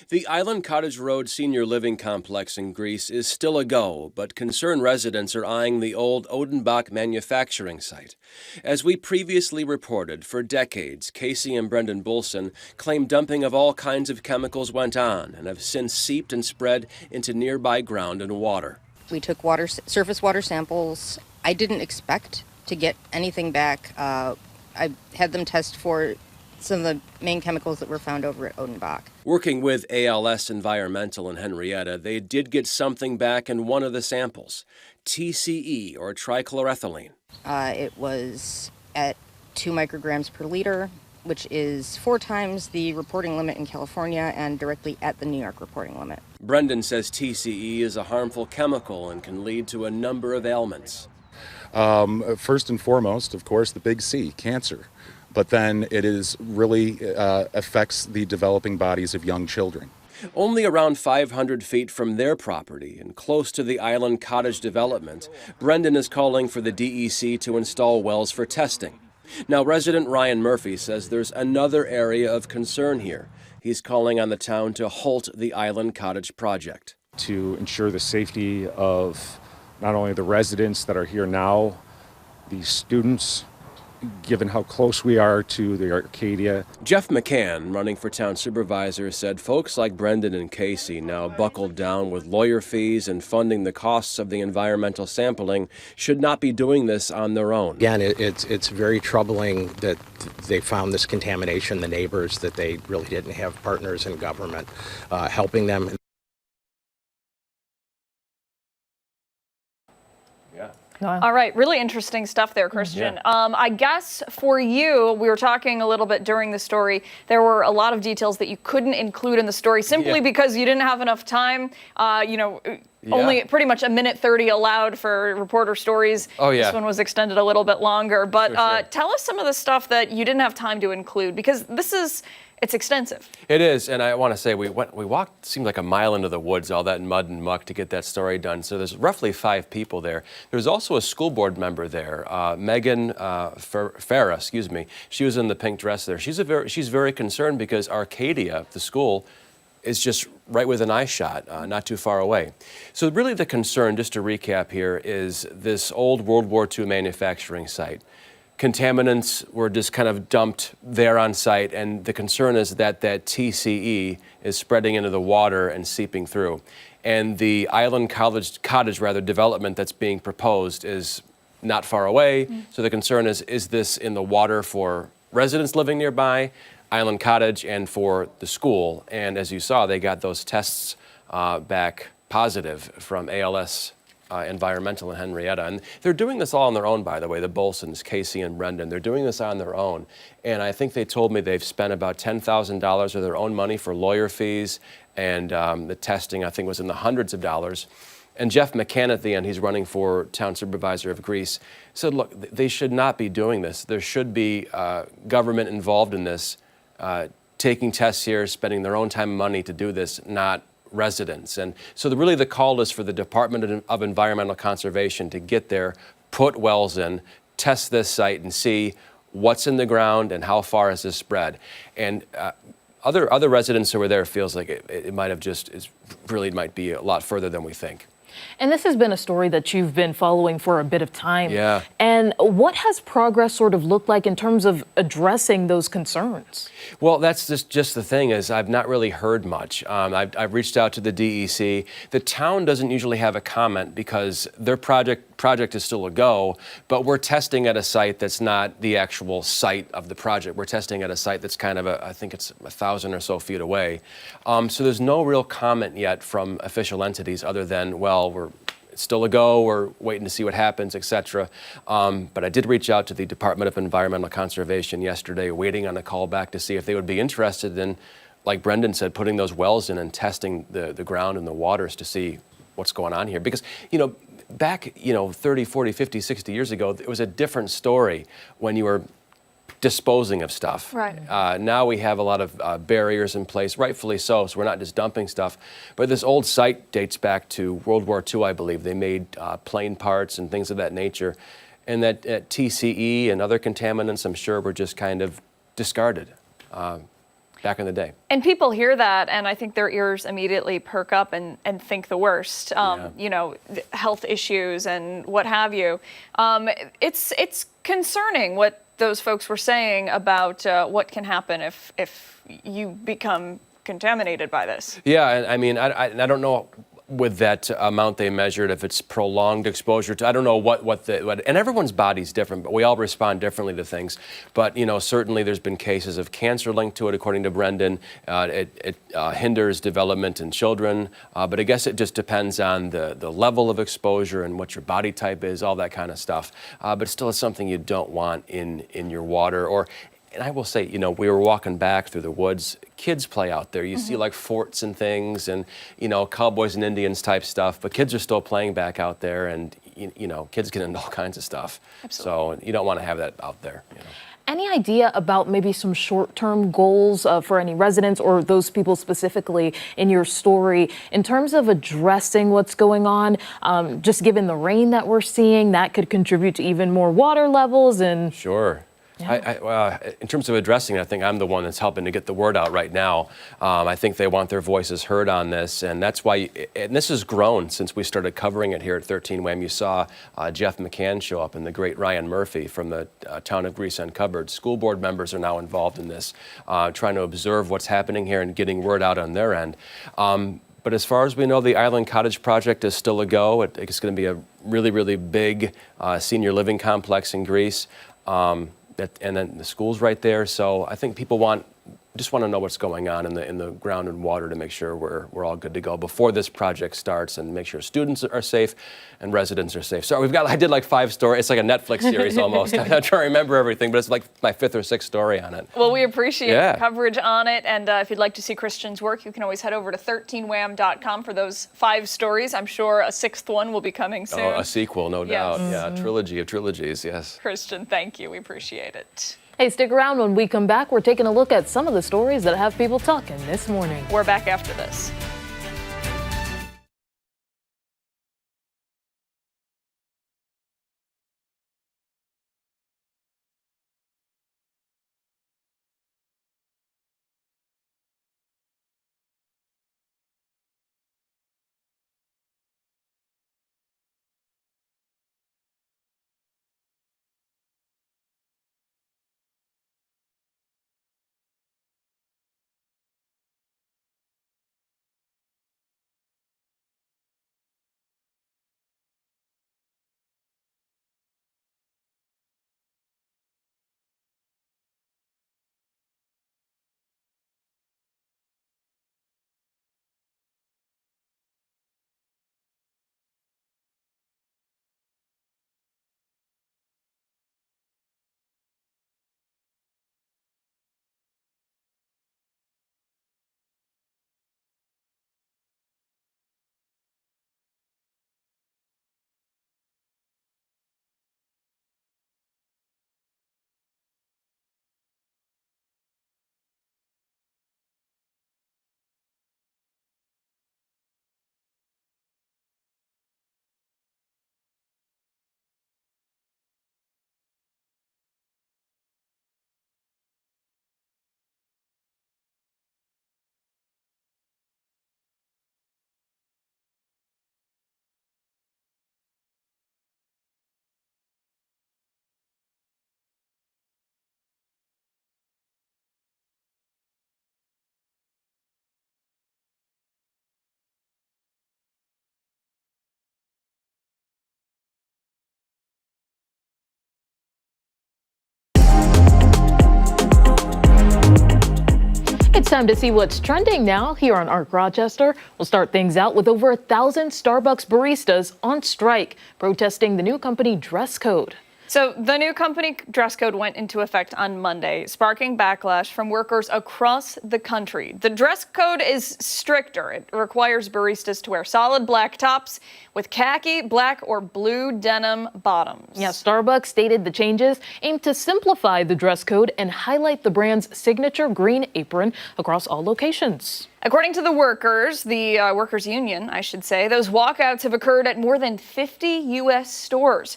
The Island Cottage Road Senior Living Complex in Greece is still a go, but concerned residents are eyeing the old Odenbach manufacturing site. As we previously reported, for decades, Casey and Brendan Bulson claimed dumping of all kinds of chemicals went on and have since seeped and spread into nearby ground and water. We took surface water samples. I didn't expect to get anything back. I had them test for some of the main chemicals that were found over at Odenbach. Working with ALS Environmental in Henrietta, they did get something back in one of the samples, TCE, or trichloroethylene. It was at 2 micrograms per liter, which is 4 times the reporting limit in California and directly at the New York reporting limit. Brendan says TCE is a harmful chemical and can lead to a number of ailments. First and foremost, of course, the big C, cancer. But then it is really affects the developing bodies of young children. Only around 500 feet from their property and close to the Island Cottage development, Brendan is calling for the DEC to install wells for testing. Now, resident Ryan Murphy says there's another area of concern here. He's calling on the town to halt the Island Cottage project. To ensure the safety of not only the residents that are here now, the students, given how close we are to the Arcadia. Jeff McCann, running for town supervisor, said folks like Brendan and Casey, now buckled down with lawyer fees and funding the costs of the environmental sampling, should not be doing this on their own. Again, it's very troubling that they found this contamination, the neighbors, that they really didn't have partners in government helping them. All right, really interesting stuff there, Christian. I guess for you, we were talking a little bit during the story, there were a lot of details that you couldn't include in the story simply because you didn't have enough time. Only pretty much 1:30 allowed for reporter stories. Oh, yeah. This one was extended a little bit longer. But Sure. tell us some of the stuff that you didn't have time to include, because it's extensive. It is, and I want to say we walked, seemed like a mile into the woods, all that mud and muck to get that story done. So there's roughly 5 people there. There's also a school board member there, Megan Farah, excuse me. She was in the pink dress there. She's very concerned because Arcadia, the school, is just right within eye shot, not too far away. So really the concern, just to recap here, is this old World War II manufacturing site. Contaminants were just kind of dumped there on site, and the concern is that TCE is spreading into the water and seeping through. And the island cottage development that's being proposed is not far away. So the concern is this in the water for residents living nearby, Island Cottage, and for the school? And as you saw, they got those tests back positive from ALS Environmental in Henrietta. And they're doing this all on their own, by the way, the Bolsons, Casey and Brendan. They're doing this on their own. And I think they told me they've spent about $10,000 of their own money for lawyer fees, and the testing, I think, was in the hundreds of dollars. And Jeff McCann at the end, he's running for town supervisor of Greece, said, look, they should not be doing this. There should be government involved in this, taking tests here, spending their own time and money to do this, not residents. And so really the call is for the Department of Environmental Conservation to get there, put wells in, test this site and see what's in the ground and how far has this spread. And other residents who were there feels like it might have really might be a lot further than we think. And this has been a story that you've been following for a bit of time. Yeah. And what has progress sort of looked like in terms of addressing those concerns? Well, that's just the thing is I've not really heard much. I've reached out to the DEC. The town doesn't usually have a comment because their project is still a go, but we're testing at a site that's not the actual site of the project. We're testing at a site that's kind of I think it's 1,000 or so feet away. So there's no real comment yet from official entities other than, well, it's still a go, we're waiting to see what happens, et cetera. But I did reach out to the Department of Environmental Conservation yesterday, waiting on a call back to see if they would be interested in, like Brendan said, putting those wells in and testing the ground and the waters to see what's going on here. Because, back, 30, 40, 50, 60 years ago, it was a different story when you were disposing of stuff. Right. Now we have a lot of barriers in place, rightfully so we're not just dumping stuff. But this old site dates back to World War II, I believe. They made plane parts and things of that nature. And that TCE and other contaminants, I'm sure, were just kind of discarded back in the day. And people hear that, and I think their ears immediately perk up and think the worst. Health issues and what have you. It's concerning what those folks were saying about what can happen if you become contaminated by this. Yeah, I mean, I don't know with that amount they measured, if it's prolonged exposure to, I don't know what and everyone's body's different, but we all respond differently to things. But, certainly there's been cases of cancer linked to it, according to Brendan. It hinders development in children, but I guess it just depends on the level of exposure and what your body type is, all that kind of stuff. But still, it's something you don't want in your water. And I will say, we were walking back through the woods. Kids play out there. You see like forts and things and, cowboys and Indians type stuff. But kids are still playing back out there, and, kids get into all kinds of stuff. Absolutely. So you don't want to have that out there. Any idea about maybe some short-term goals for any residents or those people specifically in your story in terms of addressing what's going on? Just given the rain that we're seeing, that could contribute to even more water levels and... Sure. In terms of addressing it, I think I'm the one that's helping to get the word out right now. I think they want their voices heard on this, and that's why, and this has grown since we started covering it here at 13 WHAM. You saw Jeff McCann show up and the great Ryan Murphy from the town of Grease Uncovered. School board members are now involved in this, trying to observe what's happening here and getting word out on their end. But as far as we know, the Island Cottage project is still a go. It's going to be a really, really big senior living complex in Greece. And then the school's right there, so I think people just want to know what's going on in the ground and water to make sure we're all good to go before this project starts, and make sure students are safe and residents are safe. So I did like 5 stories. It's like a Netflix series almost. I'm not trying to remember everything, but it's like my 5th or 6th story on it. Well, we appreciate your coverage on it, and if you'd like to see Christian's work, you can always head over to 13wham.com for those 5 stories. I'm sure a 6th one will be coming soon. Oh, a sequel, no doubt. Yeah, a trilogy of trilogies, yes. Christian, thank you. We appreciate it. Hey, stick around. When we come back, we're taking a look at some of the stories that have people talking this morning. We're back after this. It's time to see what's trending now here on ARC Rochester. We'll start things out with over 1,000 Starbucks baristas on strike, protesting the new company dress code. So the new company dress code went into effect on Monday, sparking backlash from workers across the country. The dress code is stricter. It requires baristas to wear solid black tops with khaki, black, or blue denim bottoms. Yeah, Starbucks stated the changes aim to simplify the dress code and highlight the brand's signature green apron across all locations. According to the workers union, I should say, those walkouts have occurred at more than 50 U.S. stores.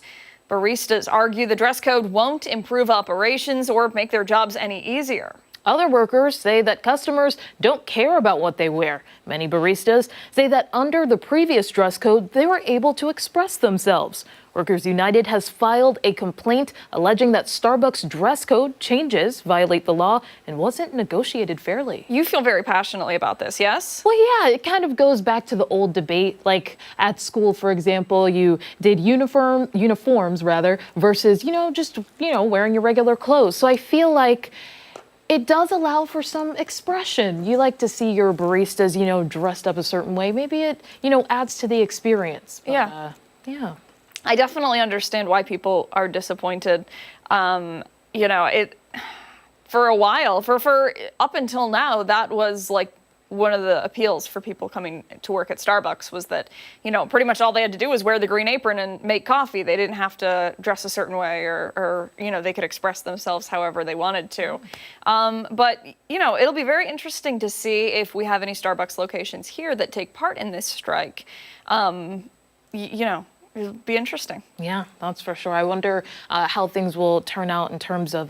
Baristas argue the dress code won't improve operations or make their jobs any easier. Other workers say that customers don't care about what they wear. Many baristas say that under the previous dress code, they were able to express themselves. Workers United has filed a complaint alleging that Starbucks dress code changes violate the law and wasn't negotiated fairly. You feel very passionately about this, yes? Well, yeah, it kind of goes back to the old debate. Like at school, for example, you did uniforms versus, just wearing your regular clothes. So I feel like it does allow for some expression. You like to see your baristas, dressed up a certain way. Maybe it, adds to the experience. But, yeah. I definitely understand why people are disappointed. For a while, for up until now, that was like one of the appeals for people coming to work at Starbucks was that, pretty much all they had to do was wear the green apron and make coffee. They didn't have to dress a certain way or they could express themselves however they wanted to. But it'll be very interesting to see if we have any Starbucks locations here that take part in this strike. It'll be interesting. Yeah, that's for sure. I wonder how things will turn out in terms of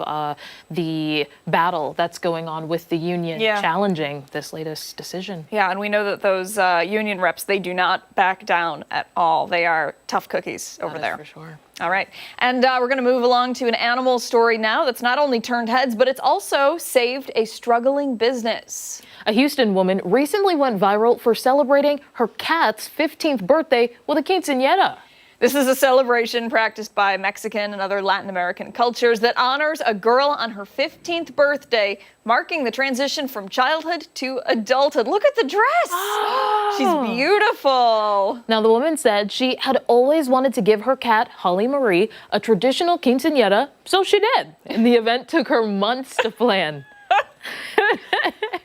the battle that's going on with the union challenging this latest decision. Yeah, and we know that those union reps, they do not back down at all. They are tough cookies over there. For sure. All right. And we're going to move along to an animal story now that's not only turned heads, but it's also saved a struggling business. A Houston woman recently went viral for celebrating her cat's 15th birthday with a quinceañera. This is a celebration practiced by Mexican and other Latin American cultures that honors a girl on her 15th birthday, marking the transition from childhood to adulthood. Look at the dress. She's beautiful. Now, the woman said she had always wanted to give her cat, Holly Marie, a traditional quinceañera, so she did. And the event took her months to plan.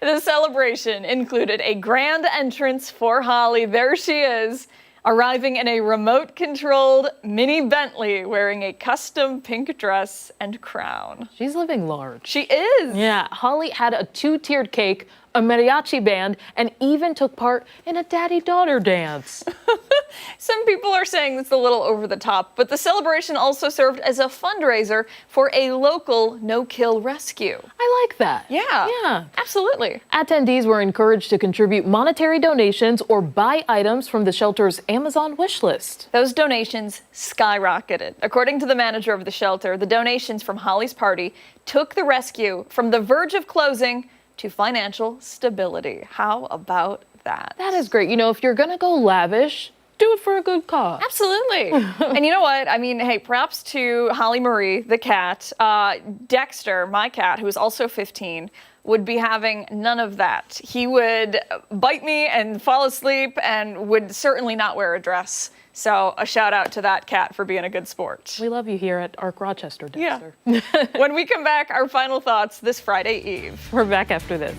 The celebration included a grand entrance for Holly. There she is, arriving in a remote-controlled mini Bentley, wearing a custom pink dress and crown. She's living large. She is. Yeah, Holly had a 2-tiered cake, a mariachi band, and even took part in a daddy-daughter dance. Some people are saying it's a little over the top, but the celebration also served as a fundraiser for a local no-kill rescue. I like that. Yeah, absolutely. Attendees were encouraged to contribute monetary donations or buy items from the shelter's Amazon wish list. Those donations skyrocketed. According to the manager of the shelter, the donations from Holly's party took the rescue from the verge of closing to financial stability. How about that? That is great. You know, if you're going to go lavish, do it for a good cause. Absolutely. And you know what? I mean, hey, props to Holly Marie, the cat. Dexter, my cat, who is also 15, would be having none of that. He would bite me and fall asleep and would certainly not wear a dress. So a shout out to that cat for being a good sport. We love you here at ARC Rochester, Dexter. Yeah. When we come back, our final thoughts this Friday Eve. We're back after this.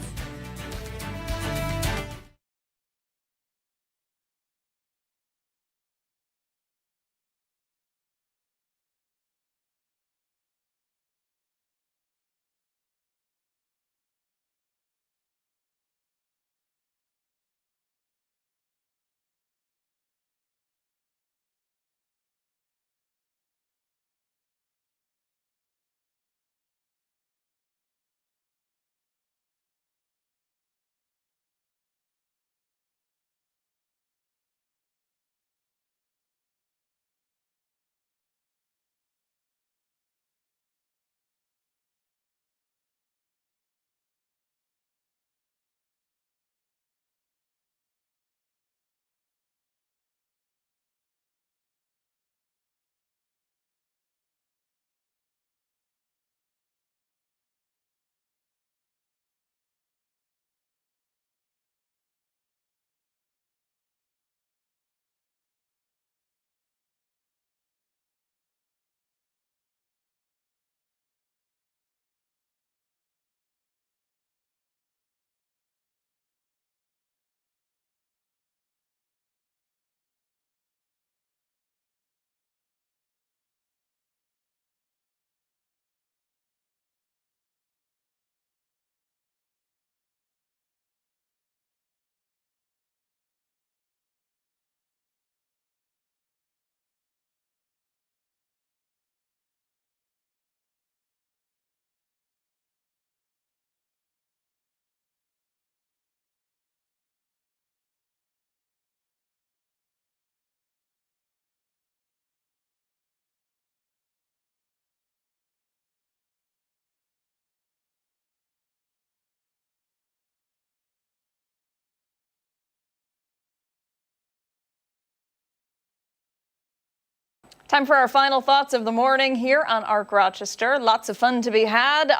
Time for our final thoughts of the morning here on ARC Rochester. Lots of fun to be had.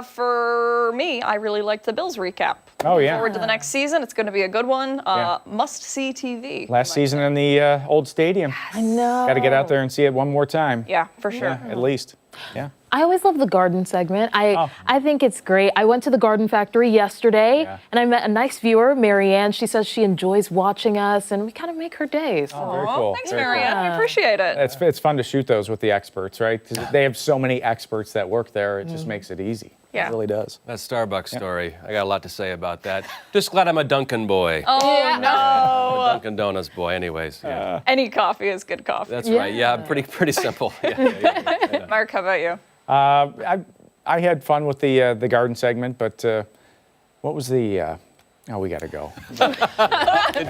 For me, I really liked the Bills recap. Oh, yeah. Forward to the next season. It's going to be a good one. Must-see TV. Last season in the old stadium. I know. Got to get out there and see it one more time. Yeah, for sure. Yeah, at least. Yeah. I always love the garden segment. I think it's great. I went to the Garden Factory yesterday, and I met a nice viewer, Marianne. She says she enjoys watching us, and we kind of make her day. So. Oh, very cool. Thanks, Very Marianne. cool. We appreciate it. It's fun to shoot those with the experts, right? 'Cause they have so many experts that work there. It just makes it easy. Yeah. It really does. That Starbucks story, I got a lot to say about that. Just glad I'm a Dunkin' boy. Oh, no. Dunkin' Donuts boy, anyways. Yeah. Any coffee is good coffee. That's right. Yeah, pretty simple. Yeah. Mark, how about you? I had fun with the garden segment, but what was the? We got to go.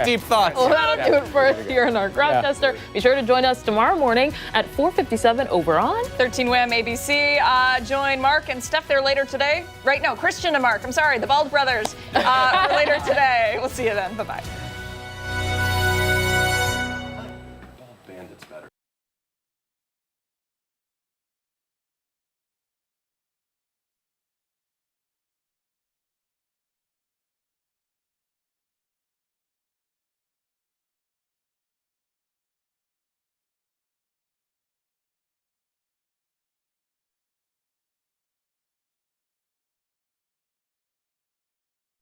Deep thoughts. Well, that'll do it for us here in our Rochester. Be sure to join us tomorrow morning at 4:57 over on 13 WHAM ABC. Join Mark and Steph there later today. Right? No, Christian and Mark. I'm sorry, the Bald brothers. For later today. We'll see you then. Bye-bye.